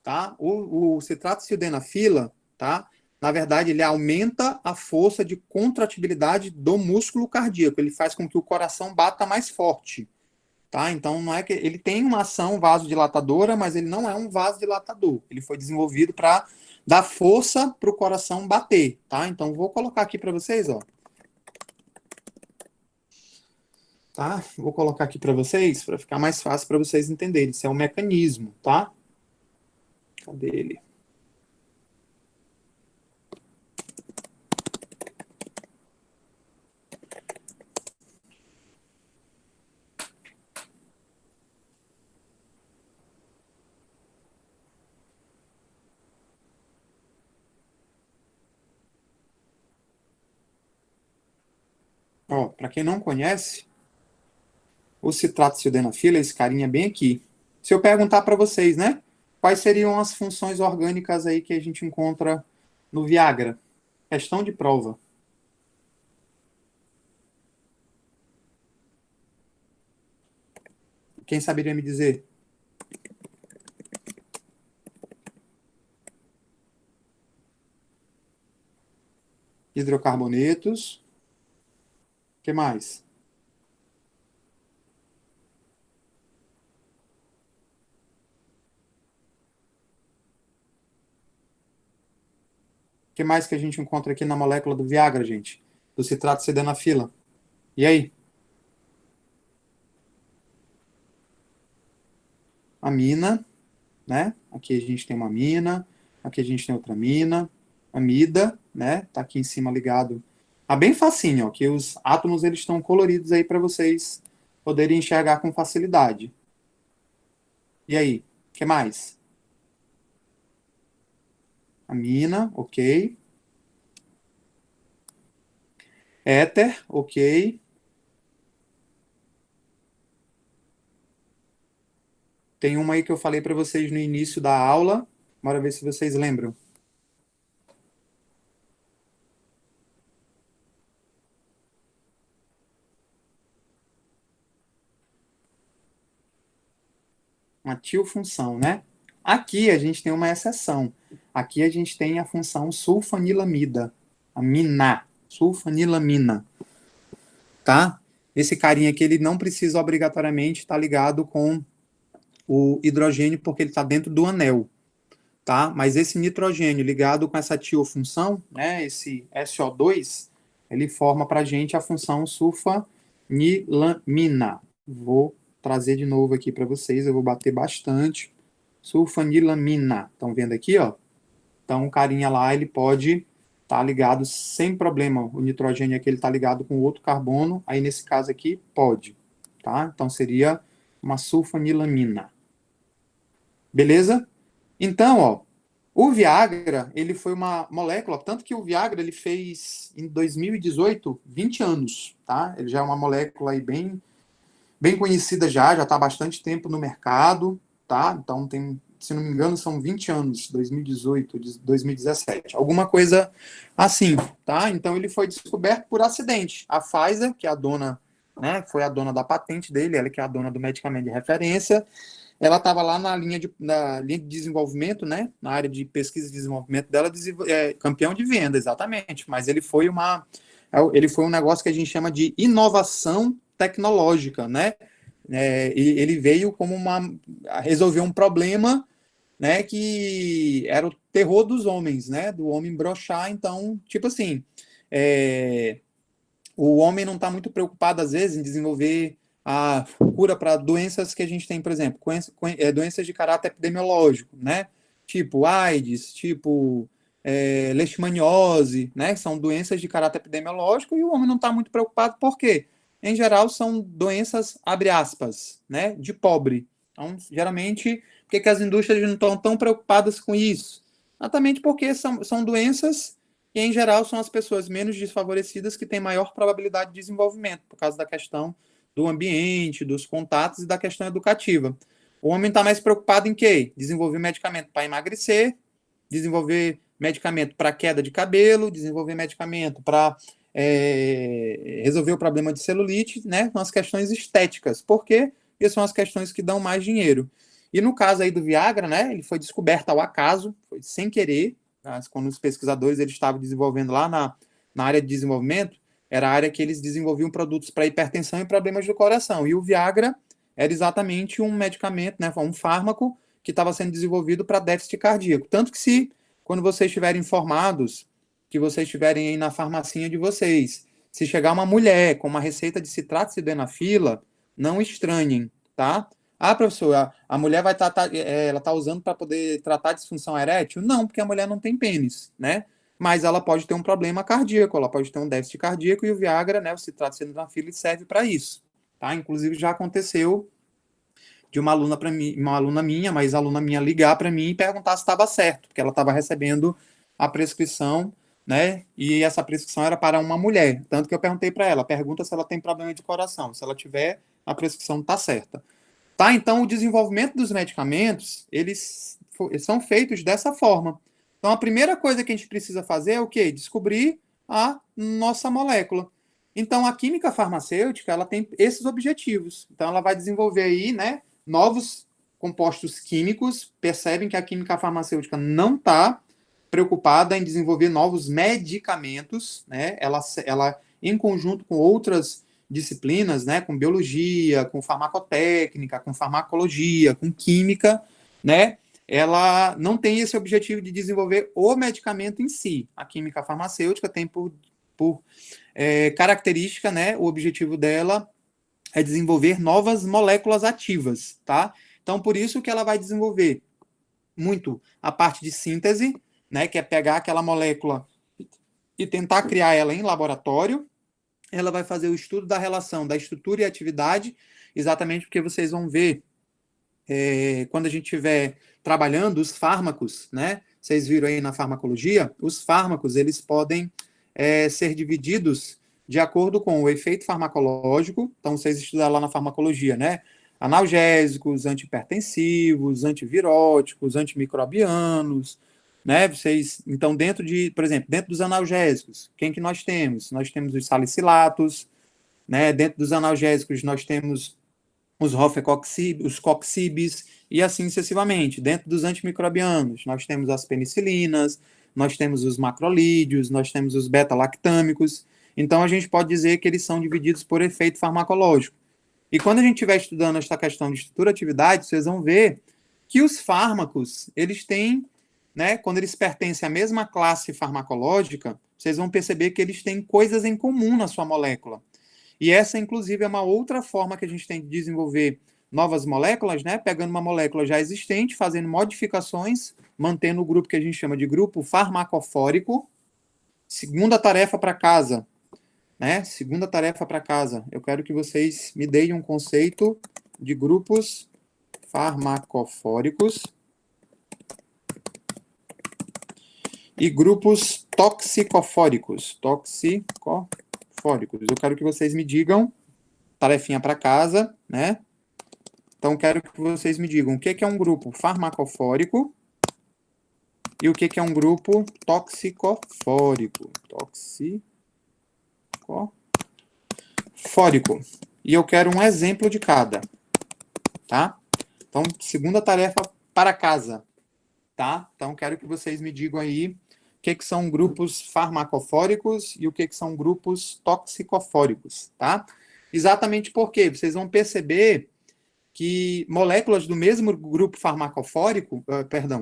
tá? O citrato sildenafila, tá? Na verdade, ele aumenta a força de contratibilidade do músculo cardíaco. Ele faz com que o coração bata mais forte, tá? Então, não é que ele tem uma ação vasodilatadora, mas ele não é um vasodilatador. Ele foi desenvolvido para dar força para o coração bater, tá? Então, vou colocar aqui para vocês, ó, tá? Vou colocar aqui para vocês, para ficar mais fácil para vocês entenderem. Isso é um mecanismo, tá? Cadê ele? Ó, para quem não conhece, o citrato sildenafila, esse carinha bem aqui. Se eu perguntar para vocês, né, quais seriam as funções orgânicas aí que a gente encontra no Viagra? Questão de prova. Quem saberia me dizer? Hidrocarbonetos. O que mais? O que mais que a gente encontra aqui na molécula do Viagra, gente? Do citrato sildenafila. E aí? Amina, né? Aqui a gente tem uma amina, aqui a gente tem outra amina, amida, né? Tá aqui em cima ligado. Tá bem facinho, ó, que os átomos eles estão coloridos aí para vocês poderem enxergar com facilidade. E aí? O que mais? Amina, ok. Éter, ok. Tem uma aí que eu falei para vocês no início da aula, Bora ver se vocês lembram. Uma tiofunção, né? Aqui a gente tem uma exceção. Aqui a gente tem a função sulfanilamida, a mina, sulfanilamina, tá? Esse carinha aqui, ele não precisa obrigatoriamente estar ligado com o hidrogênio, porque ele está dentro do anel, tá? Mas esse nitrogênio ligado com essa tiofunção, né, esse SO2, ele forma para a gente a função sulfanilamina. Vou trazer de novo aqui para vocês, eu vou bater bastante. Sulfanilamina. Estão vendo aqui, ó? Então, o carinha lá, ele pode estar ligado sem problema. O nitrogênio aqui, ele está ligado com outro carbono. Aí, nesse caso aqui, pode. Tá? Então, seria uma sulfanilamina. Beleza? Então, ó, o Viagra, ele foi uma molécula, tanto que o Viagra, ele fez, em 2018, 20 anos, tá? Ele já é uma molécula aí bem conhecida já está há bastante tempo no mercado, tá? Então, tem, se não me engano, são 20 anos, 2018, 2017, alguma coisa assim, tá? Então, ele foi descoberto por acidente. A Pfizer, que é a dona, né, foi a dona da patente dele, ela que é a dona do medicamento de referência, ela estava lá na linha de desenvolvimento, né, na área de pesquisa e desenvolvimento dela, campeão de venda, exatamente, mas ele foi um negócio que a gente chama de inovação tecnológica, né? Ele veio como resolver um problema, né, que era o terror dos homens, né, do homem broxar. Então, tipo assim, o homem não está muito preocupado, às vezes, em desenvolver a cura para doenças que a gente tem, por exemplo, doenças de caráter epidemiológico, né? Tipo AIDS, tipo leishmaniose, né? São doenças de caráter epidemiológico e o homem não está muito preocupado, por quê? Em geral, são doenças, abre aspas, né? De pobre. Então, geralmente, por que as indústrias não estão tão preocupadas com isso? Exatamente porque são doenças e, em geral, são as pessoas menos desfavorecidas que têm maior probabilidade de desenvolvimento, por causa da questão do ambiente, dos contatos e da questão educativa. O homem está mais preocupado em quê? Desenvolver medicamento para emagrecer, desenvolver medicamento para queda de cabelo, desenvolver medicamento para resolver o problema de celulite, né? São as questões estéticas. Por quê? Porque são as questões que dão mais dinheiro. E no caso aí do Viagra, né? Ele foi descoberto ao acaso, foi sem querer, quando os pesquisadores eles estavam desenvolvendo lá na área de desenvolvimento, era a área que eles desenvolviam produtos para hipertensão e problemas do coração. E o Viagra era exatamente um medicamento, né, um fármaco que estava sendo desenvolvido para déficit cardíaco. Tanto que quando vocês estiverem informados, que vocês estiverem aí na farmacinha de vocês, se chegar uma mulher com uma receita de citrato de sildenafila, não estranhem, tá? Ah, professor, a mulher vai ela tá usando para poder tratar a disfunção erétil? Não, porque a mulher não tem pênis, né? Mas ela pode ter um problema cardíaco, ela pode ter um déficit cardíaco e o Viagra, né, o citrato de sildenafila, serve para isso, tá? Inclusive já aconteceu de uma aluna para mim, uma aluna minha, mas a aluna minha ligar para mim e perguntar se estava certo, porque ela estava recebendo a prescrição, né? E essa prescrição era para uma mulher. Tanto que eu perguntei para ela, pergunta se ela tem problema de coração. Se ela tiver, a prescrição está certa. Tá? Então, o desenvolvimento dos medicamentos, eles são feitos dessa forma. Então, a primeira coisa que a gente precisa fazer é o quê? Descobrir a nossa molécula. Então, a química farmacêutica, ela tem esses objetivos. Então, ela vai desenvolver aí, né, novos compostos químicos. Percebem que a química farmacêutica não está preocupada em desenvolver novos medicamentos, né? Ela, em conjunto com outras disciplinas, né, com biologia, com farmacotécnica, com farmacologia, com química, né, ela não tem esse objetivo de desenvolver o medicamento em si. A química farmacêutica tem por característica, né, o objetivo dela é desenvolver novas moléculas ativas, tá? Então, por isso que ela vai desenvolver muito a parte de síntese, né, que é pegar aquela molécula e tentar criar ela em laboratório. Ela vai fazer o estudo da relação da estrutura e atividade, exatamente porque vocês vão ver quando a gente estiver trabalhando os fármacos, né? Vocês viram aí na farmacologia, os fármacos eles podem ser divididos de acordo com o efeito farmacológico. Então, vocês estudaram lá na farmacologia, né? analgésicos, antihipertensivos, antiviróticos, antimicrobianos, né? Então, por exemplo, dentro dos analgésicos, quem que nós temos? Nós temos os salicilatos, né? Dentro dos analgésicos, nós temos os rofecoxib, os coxibes, e assim sucessivamente. Dentro dos antimicrobianos, nós temos as penicilinas, nós temos os macrolídeos, nós temos os beta-lactâmicos. Então, a gente pode dizer que eles são divididos por efeito farmacológico. E quando a gente estiver estudando esta questão de estrutura-atividade, vocês vão ver que os fármacos, eles têm, né, quando eles pertencem à mesma classe farmacológica, vocês vão perceber que eles têm coisas em comum na sua molécula. E essa, inclusive, é uma outra forma que a gente tem de desenvolver novas moléculas, né? Pegando uma molécula já existente, fazendo modificações, mantendo o grupo que a gente chama de grupo farmacofórico. Segunda tarefa para casa, né? Segunda tarefa para casa. Eu quero que vocês me deem um conceito de grupos farmacofóricos e grupos toxicofóricos. Eu quero que vocês me digam, tarefinha para casa, né? Então, quero que vocês me digam o que é um grupo farmacofórico e o que é um grupo toxicofórico. Toxicofórico. E eu quero um exemplo de cada, tá? Então, segunda tarefa para casa, tá? Então, quero que vocês me digam aí o que são grupos farmacofóricos e o que são grupos toxicofóricos, tá? Exatamente porque vocês vão perceber que moléculas do mesmo grupo farmacofórico,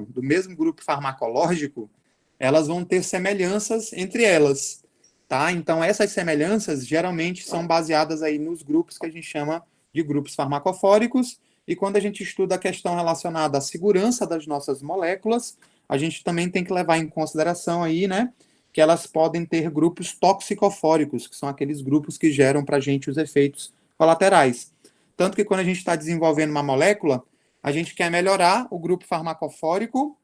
do mesmo grupo farmacológico, elas vão ter semelhanças entre elas, tá? Então, essas semelhanças geralmente são baseadas aí nos grupos que a gente chama de grupos farmacofóricos, e quando a gente estuda a questão relacionada à segurança das nossas moléculas, a gente também tem que levar em consideração aí, né, que elas podem ter grupos toxicofóricos, que são aqueles grupos que geram para a gente os efeitos colaterais. Tanto que quando a gente está desenvolvendo uma molécula, a gente quer melhorar o grupo farmacofórico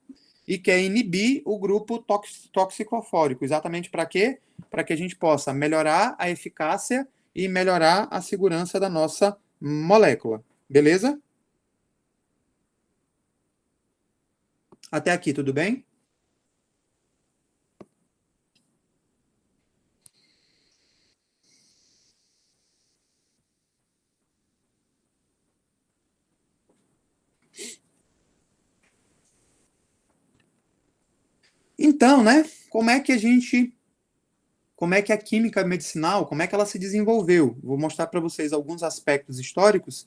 e quer inibir o grupo toxicofórico. Exatamente para quê? Para que a gente possa melhorar a eficácia e melhorar a segurança da nossa molécula. Beleza? Até aqui, tudo bem? Então, né, como é que a química medicinal, como é que ela se desenvolveu? Vou mostrar para vocês alguns aspectos históricos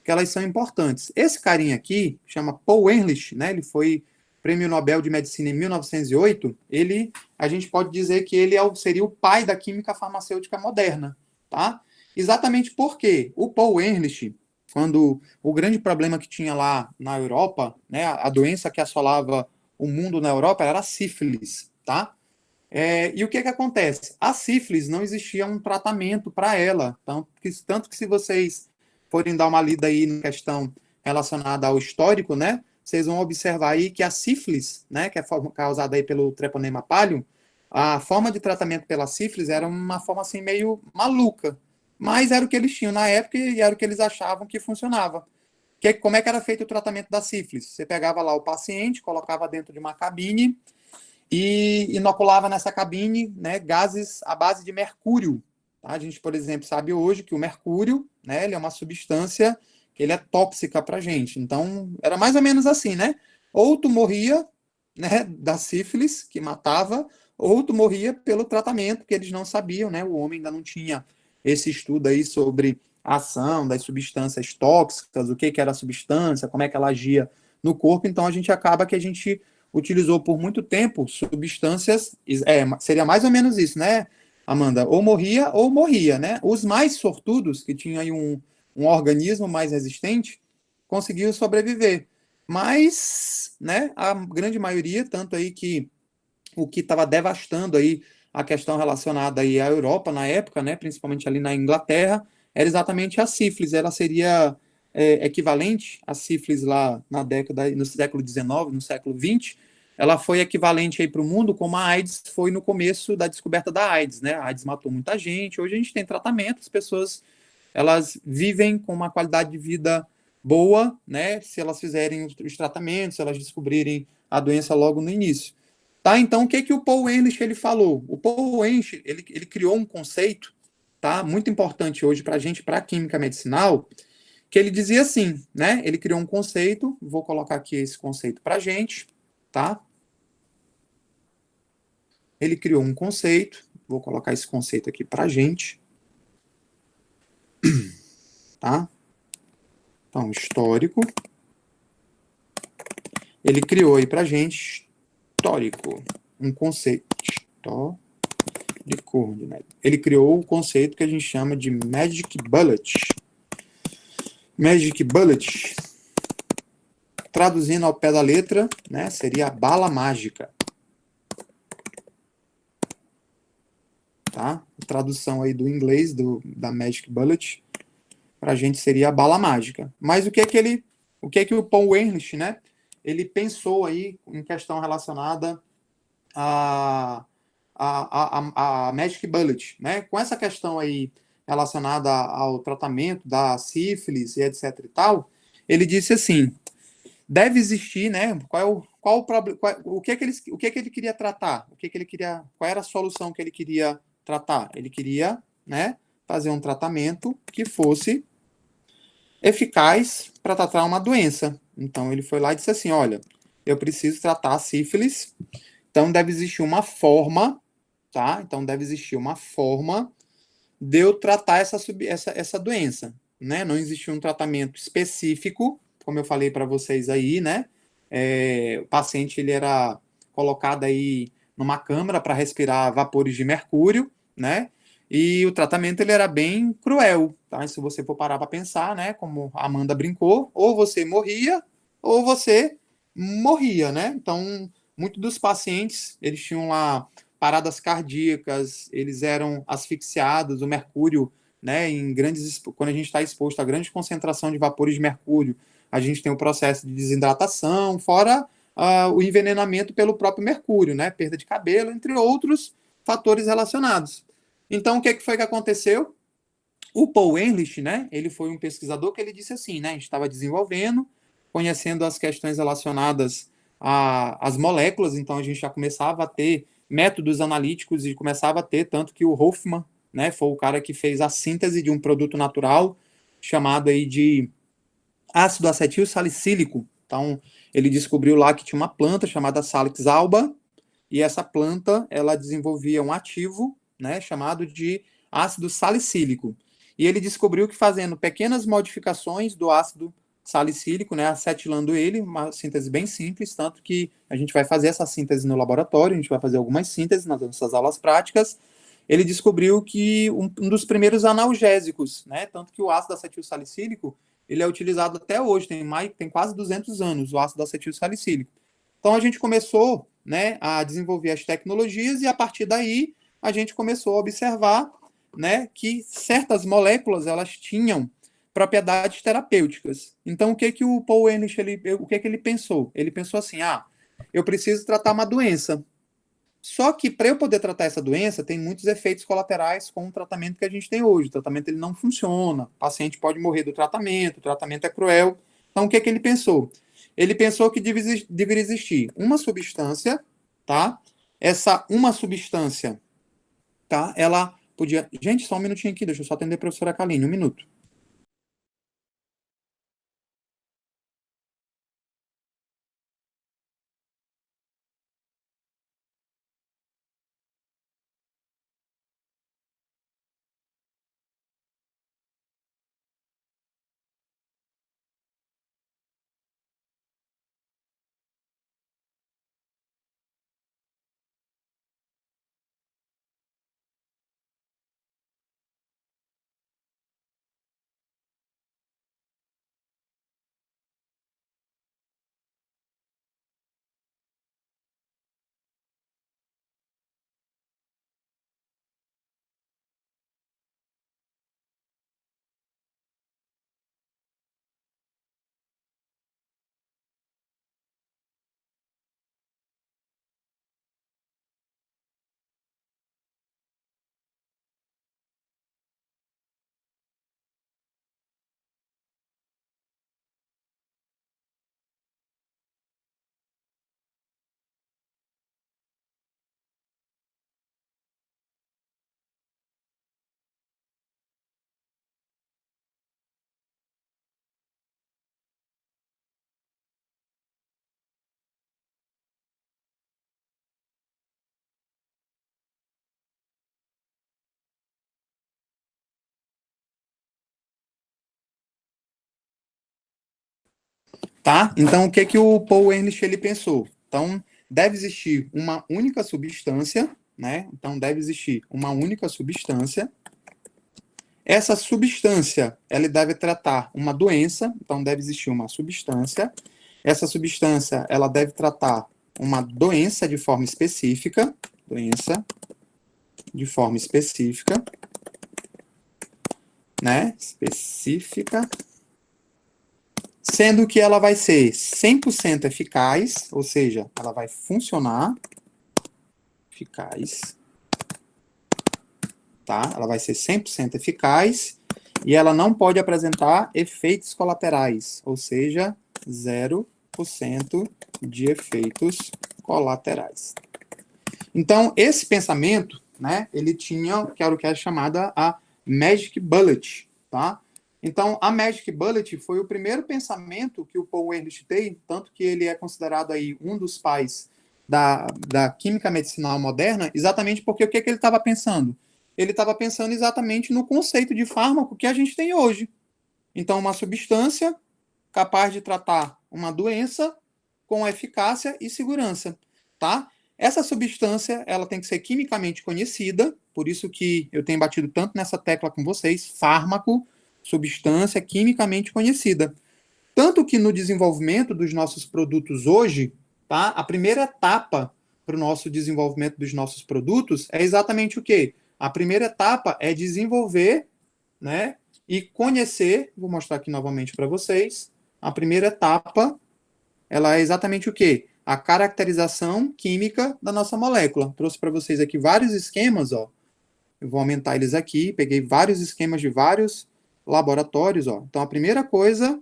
que elas são importantes. Esse carinha aqui, chama Paul Ehrlich, né, ele foi Prêmio Nobel de Medicina em 1908, a gente pode dizer que ele seria o pai da química farmacêutica moderna, tá? Exatamente porque o Paul Ehrlich, quando o grande problema que tinha lá na Europa, né, a doença que assolava o mundo na Europa era a sífilis, tá? E o que acontece? A sífilis não existia um tratamento para ela, tanto que se vocês forem dar uma lida aí na questão relacionada ao histórico, né, vocês vão observar aí que a sífilis, né, que é causada aí pelo Treponema pallidum, a forma de tratamento pela sífilis era uma forma assim meio maluca, mas era o que eles tinham na época e era o que eles achavam que funcionava. Como é que era feito o tratamento da sífilis? Você pegava lá o paciente, colocava dentro de uma cabine e inoculava nessa cabine, né, gases à base de mercúrio. Tá? A gente, por exemplo, sabe hoje que o mercúrio, né, ele é uma substância que ele é tóxica para a gente. Então, era mais ou menos assim, né? Ou tu morria, né, da sífilis, que matava, ou tu morria pelo tratamento, que eles não sabiam, né? O homem ainda não tinha esse estudo aí sobre a ação das substâncias tóxicas, o que era a substância, como é que ela agia no corpo. Então, a gente acaba que a gente utilizou por muito tempo substâncias, seria mais ou menos isso, né, Amanda? Ou morria, né? Os mais sortudos, que tinham aí um organismo mais resistente, conseguiu sobreviver. Mas, né, a grande maioria, tanto aí que o que estava devastando aí a questão relacionada aí à Europa na época, né, principalmente ali na Inglaterra, era exatamente a sífilis. Ela seria equivalente à sífilis lá no século XIX, no século XX. Ela foi equivalente aí para o mundo como a AIDS foi no começo da descoberta da AIDS, né? A AIDS matou muita gente. Hoje a gente tem tratamento, as pessoas elas vivem com uma qualidade de vida boa, né, se elas fizerem os tratamentos, se elas descobrirem a doença logo no início. Tá? Então, o que que o Paul Ehrlich ele falou? O Paul Ehrlich ele criou um conceito, tá, muito importante hoje para a gente, para a química medicinal, que ele dizia assim, né? Ele criou um conceito, vou colocar aqui esse conceito para a gente, tá? Ele criou um conceito, vou colocar esse conceito aqui para a gente, tá? Então, histórico. Ele criou aí para a gente, histórico, um conceito. Histórico, né? Ele criou o conceito que a gente chama de Magic Bullet. Magic Bullet, traduzindo ao pé da letra, né, seria a bala mágica. Tá? A tradução aí do inglês da Magic Bullet para a gente seria a bala mágica. Mas o que é que o Paul Ehrlich, né? Ele pensou aí em questão relacionada a a Magic Bullet, né? Com essa questão aí relacionada ao tratamento da sífilis e etc e tal, ele disse assim: deve existir, né? Qual o problema? O que ele queria tratar? O que ele queria? Qual era a solução que ele queria tratar? Ele queria, né? Fazer um tratamento que fosse eficaz para tratar uma doença. Então ele foi lá e disse assim: olha, eu preciso tratar a sífilis, então deve existir uma forma, tá? Então deve existir uma forma de eu tratar essa doença, né? Não existe um tratamento específico, como eu falei para vocês aí, né? O paciente ele era colocado aí numa câmara para respirar vapores de mercúrio, né? E o tratamento ele era bem cruel, tá? E se você for parar para pensar, né? Como a Amanda brincou, ou você morria ou você morria, né? Então, muitos dos pacientes eles tinham lá paradas cardíacas, eles eram asfixiados, o mercúrio, né, em grandes, quando a gente está exposto a grande concentração de vapores de mercúrio, a gente tem o processo de desidratação, fora o envenenamento pelo próprio mercúrio, né, perda de cabelo, entre outros fatores relacionados. Então, o que, que foi que aconteceu? O Paul Ehrlich, né, ele foi um pesquisador que ele disse assim, né, a gente estava desenvolvendo, conhecendo as questões relacionadas às moléculas, então a gente já começava a ter métodos analíticos e começava a ter, tanto que o Hofmann, né, foi o cara que fez a síntese de um produto natural chamado aí de ácido acetil salicílico. Então, ele descobriu lá que tinha uma planta chamada Salix alba, e essa planta, ela desenvolvia um ativo, né, chamado de ácido salicílico. E ele descobriu que fazendo pequenas modificações do ácido salicílico, né, acetilando ele, uma síntese bem simples, tanto que a gente vai fazer essa síntese no laboratório, a gente vai fazer algumas sínteses nas nossas aulas práticas. Ele descobriu que um dos primeiros analgésicos, né, tanto que o ácido acetil salicílico, ele é utilizado até hoje, tem quase 200 anos o ácido acetil salicílico. Então a gente começou, né, a desenvolver as tecnologias e a partir daí a gente começou a observar, né, que certas moléculas elas tinham propriedades terapêuticas. Então o que que o Paul Ehrlich o que que ele pensou? Ele pensou assim: "Ah, eu preciso tratar uma doença. Só que para eu poder tratar essa doença, tem muitos efeitos colaterais com o tratamento que a gente tem hoje. O tratamento ele não funciona, o paciente pode morrer do tratamento, o tratamento é cruel. Então, o que é que ele pensou? Ele pensou que deveria existir uma substância, tá? Essa uma substância, tá? Ela podia. Gente, só um minutinho aqui, deixa eu só atender a professora Kaline, um minuto. Tá? Então, o que que o Paul Ehrlich ele pensou? Então, deve existir uma única substância, né? Então, deve existir uma única substância. Essa substância, ela deve tratar uma doença, então deve existir uma substância. Essa substância, ela deve tratar uma doença de forma específica, doença de forma específica, né? Específica, sendo que ela vai ser 100% eficaz, ou seja, ela vai funcionar eficaz, tá? Ela vai ser 100% eficaz e ela não pode apresentar efeitos colaterais, ou seja, 0% de efeitos colaterais. Então, esse pensamento, né, ele tinha, que era o que é chamada a Magic Bullet, tá? Então, a Magic Bullet foi o primeiro pensamento que o Paul Ehrlich teve, tanto que ele é considerado aí um dos pais da química medicinal moderna, exatamente porque o que ele estava pensando? Ele estava pensando exatamente no conceito de fármaco que a gente tem hoje. Então, uma substância capaz de tratar uma doença com eficácia e segurança, tá? Essa substância, ela tem que ser quimicamente conhecida, por isso que eu tenho batido tanto nessa tecla com vocês, fármaco, substância quimicamente conhecida. Tanto que no desenvolvimento dos nossos produtos hoje, tá? A primeira etapa para o nosso desenvolvimento dos nossos produtos é exatamente o quê? A primeira etapa é desenvolver, né? E conhecer, vou mostrar aqui novamente para vocês, a primeira etapa, ela é exatamente o quê? A caracterização química da nossa molécula. Trouxe para vocês aqui vários esquemas, ó. Eu vou aumentar eles aqui, peguei vários esquemas de vários laboratórios, ó. Então, a primeira coisa,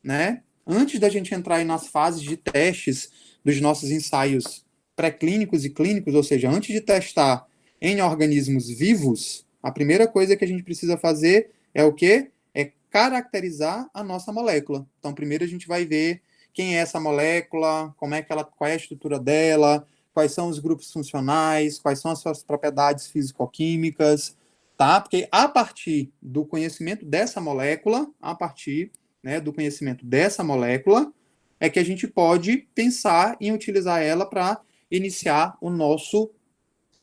né, antes da gente entrar aí nas fases de testes dos nossos ensaios pré-clínicos e clínicos, ou seja, antes de testar em organismos vivos, a primeira coisa que a gente precisa fazer é o quê? É caracterizar a nossa molécula. Então, primeiro a gente vai ver quem é essa molécula, como é que ela, qual é a estrutura dela, quais são os grupos funcionais, quais são as suas propriedades físico-químicas, tá? Porque a partir do conhecimento dessa molécula, a partir, né, do conhecimento dessa molécula, é que a gente pode pensar em utilizar ela para iniciar o nosso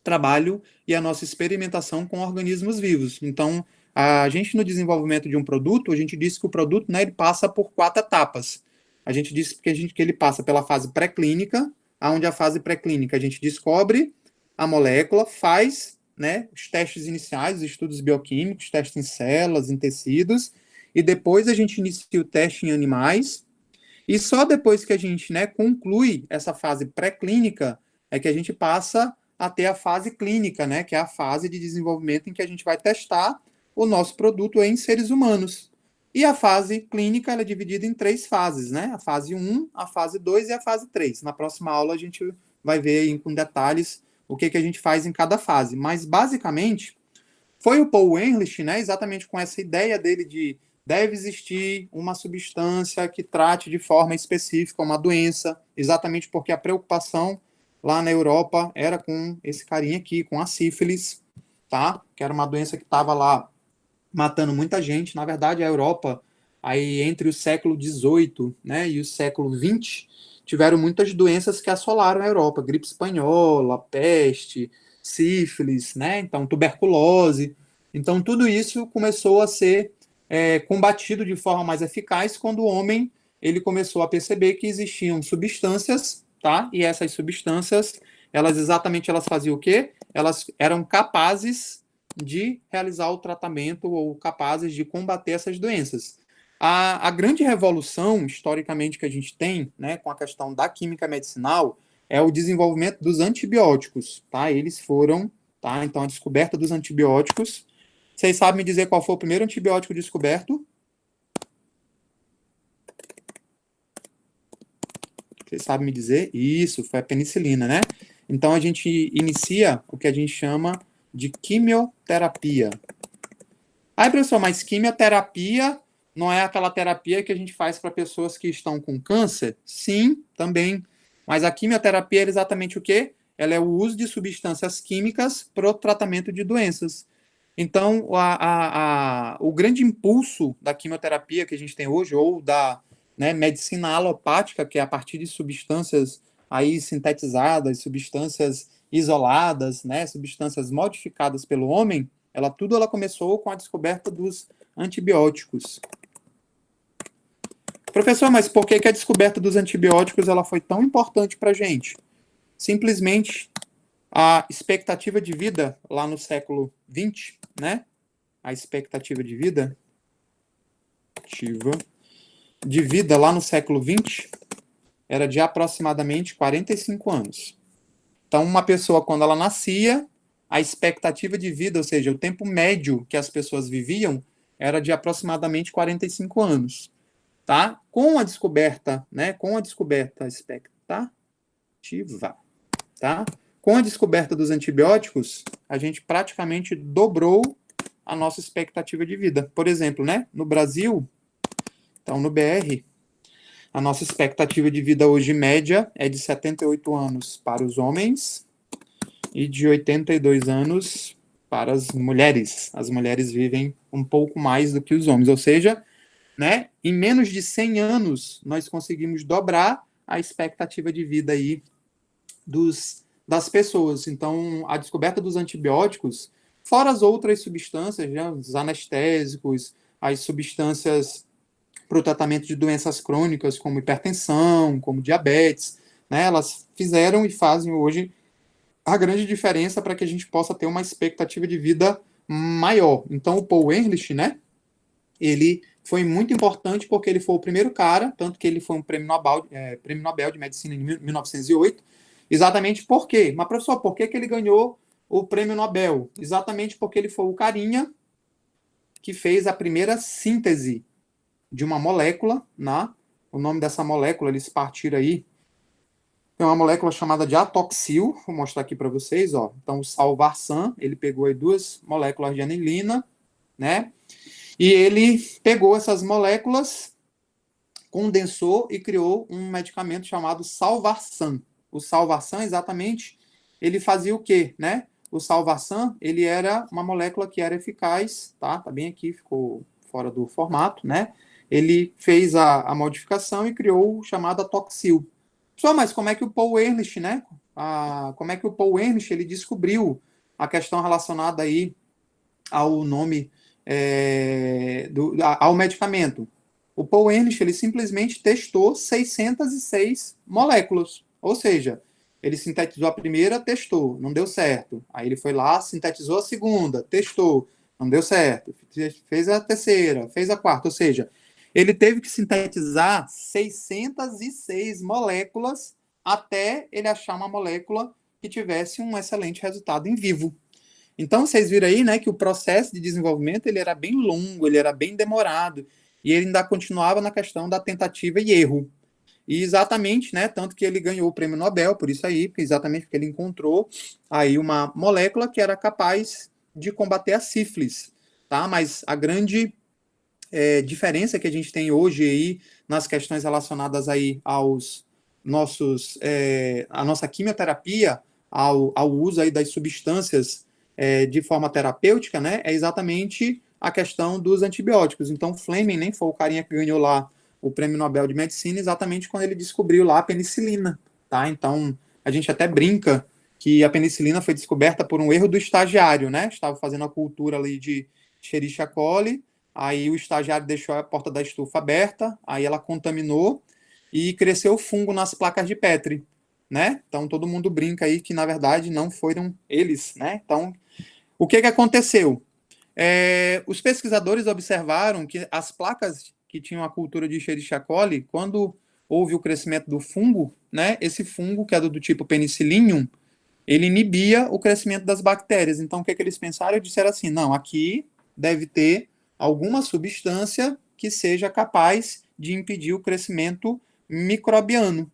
trabalho e a nossa experimentação com organismos vivos. Então, a gente no desenvolvimento de um produto, a gente diz que o produto, né, ele passa por 4 etapas. A gente diz que ele passa pela fase pré-clínica, onde a fase pré-clínica a gente descobre a molécula, faz, né, os testes iniciais, os estudos bioquímicos, testes em células, em tecidos, e depois a gente inicia o teste em animais, e só depois que a gente, né, conclui essa fase pré-clínica é que a gente passa a ter a fase clínica, né, que é a fase de desenvolvimento em que a gente vai testar o nosso produto em seres humanos. E a fase clínica ela é dividida em 3 fases, né? A fase 1, a fase 2 e a fase 3. Na próxima aula a gente vai ver aí com detalhes o que a gente faz em cada fase. Mas, basicamente, foi o Paul Ehrlich, né, exatamente com essa ideia dele de deve existir uma substância que trate de forma específica uma doença, exatamente porque a preocupação lá na Europa era com esse carinha aqui, com a sífilis, tá? Que era uma doença que estava lá matando muita gente. Na verdade, a Europa, aí entre o século XVIII, né, e o século XX, tiveram muitas doenças que assolaram a Europa, gripe espanhola, peste, sífilis, né, então tuberculose. Então tudo isso começou a ser combatido de forma mais eficaz quando o homem ele começou a perceber que existiam substâncias, tá? E essas substâncias, elas faziam o quê? Elas eram capazes de realizar o tratamento ou capazes de combater essas doenças. A grande revolução, historicamente, que a gente tem, né, com a questão da química medicinal, é o desenvolvimento dos antibióticos, tá? Eles foram, tá? Então, a descoberta dos antibióticos. Vocês sabem me dizer qual foi o primeiro antibiótico descoberto? Vocês sabem me dizer? Isso, foi a penicilina, né? Então, a gente inicia o que a gente chama de quimioterapia. Aí, professor, mas quimioterapia não é aquela terapia que a gente faz para pessoas que estão com câncer? Sim, também. Mas a quimioterapia é exatamente o quê? Ela é o uso de substâncias químicas para o tratamento de doenças. Então, o grande impulso da quimioterapia que a gente tem hoje, ou né, medicina alopática, que é a partir de substâncias aí sintetizadas, substâncias isoladas, né, substâncias modificadas pelo homem, ela começou com a descoberta dos antibióticos. Professor, mas por que a descoberta dos antibióticos ela foi tão importante para a gente? Simplesmente a expectativa de vida lá no século XX, né? A expectativa de vida lá no século XX era de aproximadamente 45 anos. Então, uma pessoa, quando ela nascia, a expectativa de vida, ou seja, o tempo médio que as pessoas viviam, era de aproximadamente 45 anos. Tá? Com a descoberta, né? Com a descoberta expectativa, tá? Com a descoberta dos antibióticos, a gente praticamente dobrou a nossa expectativa de vida. Por exemplo, né? No Brasil, então no BR, a nossa expectativa de vida hoje média é de 78 anos para os homens e de 82 anos para as mulheres. As mulheres vivem um pouco mais do que os homens, ou seja, né, em menos de 100 anos nós conseguimos dobrar a expectativa de vida aí das pessoas. Então, a descoberta dos antibióticos, fora as outras substâncias, né, os anestésicos, as substâncias para o tratamento de doenças crônicas, como hipertensão, como diabetes, né, elas fizeram e fazem hoje a grande diferença para que a gente possa ter uma expectativa de vida maior. Então, o Paul Ehrlich, né, ele foi muito importante porque ele foi o primeiro cara, tanto que ele foi um prêmio Nobel de Medicina em 1908, exatamente por quê? Mas, professor, por que ele ganhou o prêmio Nobel? Exatamente porque ele foi o carinha que fez a primeira síntese de uma molécula, né? O nome dessa molécula, eles partiram aí, tem uma molécula chamada de atoxil, vou mostrar aqui para vocês, ó. Então, o Salvarsan, ele pegou aí 2 moléculas de anilina, né? E ele pegou essas moléculas, condensou e criou um medicamento chamado Salvarsan. O Salvarsan, exatamente, ele fazia o quê, né? O Salvarsan, ele era uma molécula que era eficaz, tá? Tá bem aqui, ficou fora do formato, né? Ele fez a modificação e criou o chamado Atoxil. Só, mas como é que o Paul Ehrlich, né? Como é que o Paul Ehrlich, ele descobriu a questão relacionada aí ao nome ao medicamento? O Paul Ehrlich, ele simplesmente testou 606 moléculas, ou seja, ele sintetizou a primeira, testou, não deu certo. Aí ele foi lá, sintetizou a segunda, testou, não deu certo. Fez a terceira, fez a quarta, ou seja, ele teve que sintetizar 606 moléculas até ele achar uma molécula que tivesse um excelente resultado em vivo. Então, vocês viram aí, né, que o processo de desenvolvimento ele era bem longo, ele era bem demorado, e ele ainda continuava na questão da tentativa e erro. E exatamente, né, tanto que ele ganhou o prêmio Nobel por isso aí, exatamente porque ele encontrou aí uma molécula que era capaz de combater a sífilis, tá? Mas a grande diferença que a gente tem hoje aí nas questões relacionadas aí aos nossos, a nossa quimioterapia, ao uso aí das substâncias de forma terapêutica, né, é exatamente a questão dos antibióticos. Então, Fleming nem foi o carinha que ganhou lá o Prêmio Nobel de Medicina exatamente quando ele descobriu lá a penicilina, tá? Então, a gente até brinca que a penicilina foi descoberta por um erro do estagiário, né? Estava fazendo a cultura ali de Escherichia coli, aí o estagiário deixou a porta da estufa aberta, aí ela contaminou e cresceu fungo nas placas de Petri, né? Então, todo mundo brinca aí que, na verdade, não foram eles, né? Então, o que aconteceu? Os pesquisadores observaram que as placas que tinham a cultura de Escherichia coli, quando houve o crescimento do fungo, né, esse fungo, que é do tipo Penicillium, ele inibia o crescimento das bactérias. Então, o que eles pensaram? Eles disseram assim, não, aqui deve ter alguma substância que seja capaz de impedir o crescimento microbiano.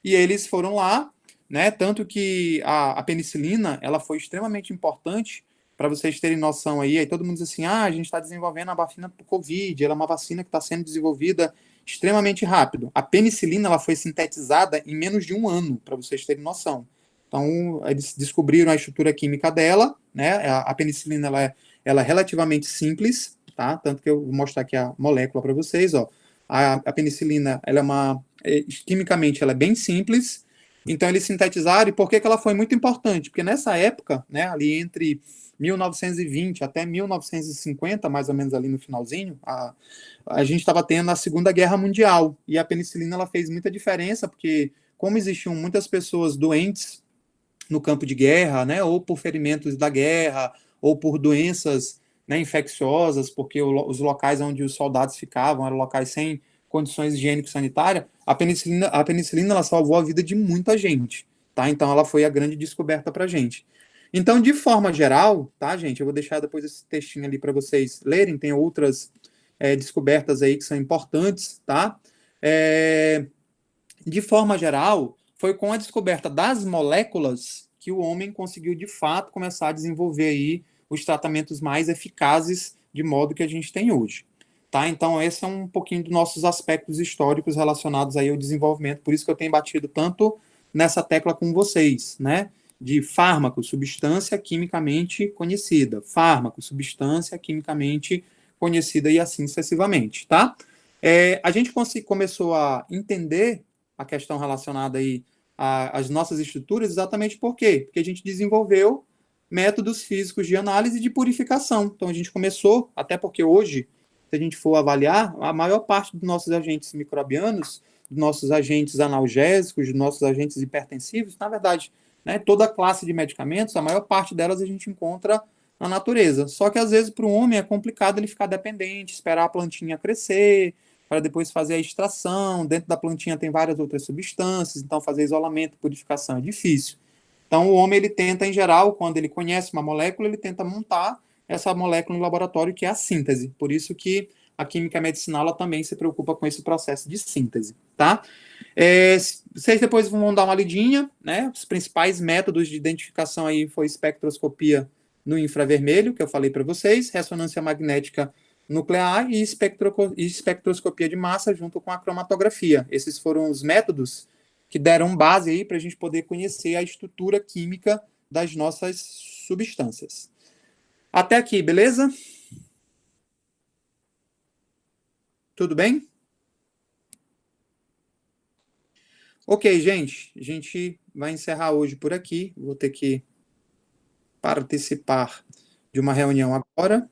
E eles foram lá, né, tanto que a penicilina, ela foi extremamente importante. Para vocês terem noção aí todo mundo diz assim, a gente está desenvolvendo a vacina para o Covid, ela é uma vacina que está sendo desenvolvida extremamente rápido. A penicilina, ela foi sintetizada em menos de 1 ano, para vocês terem noção. Então, eles descobriram a estrutura química dela, né, a penicilina, ela é relativamente simples, tá, tanto que eu vou mostrar aqui a molécula para vocês, ó. a penicilina, ela quimicamente, ela é bem simples. Então, eles sintetizaram, e por que ela foi muito importante? Porque nessa época, né, ali entre 1920 até 1950, mais ou menos ali no finalzinho, a gente estava tendo a Segunda Guerra Mundial, e a penicilina ela fez muita diferença, porque como existiam muitas pessoas doentes no campo de guerra, né, ou por ferimentos da guerra, ou por doenças, né, infecciosas, porque os locais onde os soldados ficavam eram locais sem condições higiênico-sanitárias, a penicilina ela salvou a vida de muita gente, tá? Então ela foi a grande descoberta para a gente. Então, de forma geral, tá, gente? Eu vou deixar depois esse textinho ali para vocês lerem, tem outras descobertas aí que são importantes, tá? De forma geral, foi com a descoberta das moléculas que o homem conseguiu, de fato, começar a desenvolver aí os tratamentos mais eficazes de modo que a gente tem hoje. Tá? Então, esse é um pouquinho dos nossos aspectos históricos relacionados aí ao desenvolvimento, por isso que eu tenho batido tanto nessa tecla com vocês, né? De fármaco, substância quimicamente conhecida, fármaco, substância quimicamente conhecida e assim sucessivamente, tá? A gente começou a entender a questão relacionada aí às nossas estruturas, exatamente por quê? Porque a gente desenvolveu métodos físicos de análise e de purificação. Então a gente começou, até porque hoje, se a gente for avaliar, a maior parte dos nossos agentes microbianos, dos nossos agentes analgésicos, dos nossos agentes hipertensivos, na verdade, né, toda a classe de medicamentos, a maior parte delas a gente encontra na natureza. Só que às vezes para o homem é complicado ele ficar dependente, esperar a plantinha crescer, para depois fazer a extração. Dentro da plantinha tem várias outras substâncias, então fazer isolamento, purificação é difícil. Então o homem ele tenta, em geral, quando ele conhece uma molécula, ele tenta montar essa molécula no laboratório, que é a síntese. Por isso que a química medicinal ela também se preocupa com esse processo de síntese, tá? Vocês depois vão dar uma lidinha, né? Os principais métodos de identificação aí foi espectroscopia no infravermelho, que eu falei para vocês, ressonância magnética nuclear e espectroscopia de massa junto com a cromatografia. Esses foram os métodos que deram base aí para a gente poder conhecer a estrutura química das nossas substâncias. Até aqui, beleza? Tudo bem? Ok, gente. A gente vai encerrar hoje por aqui. Vou ter que participar de uma reunião agora.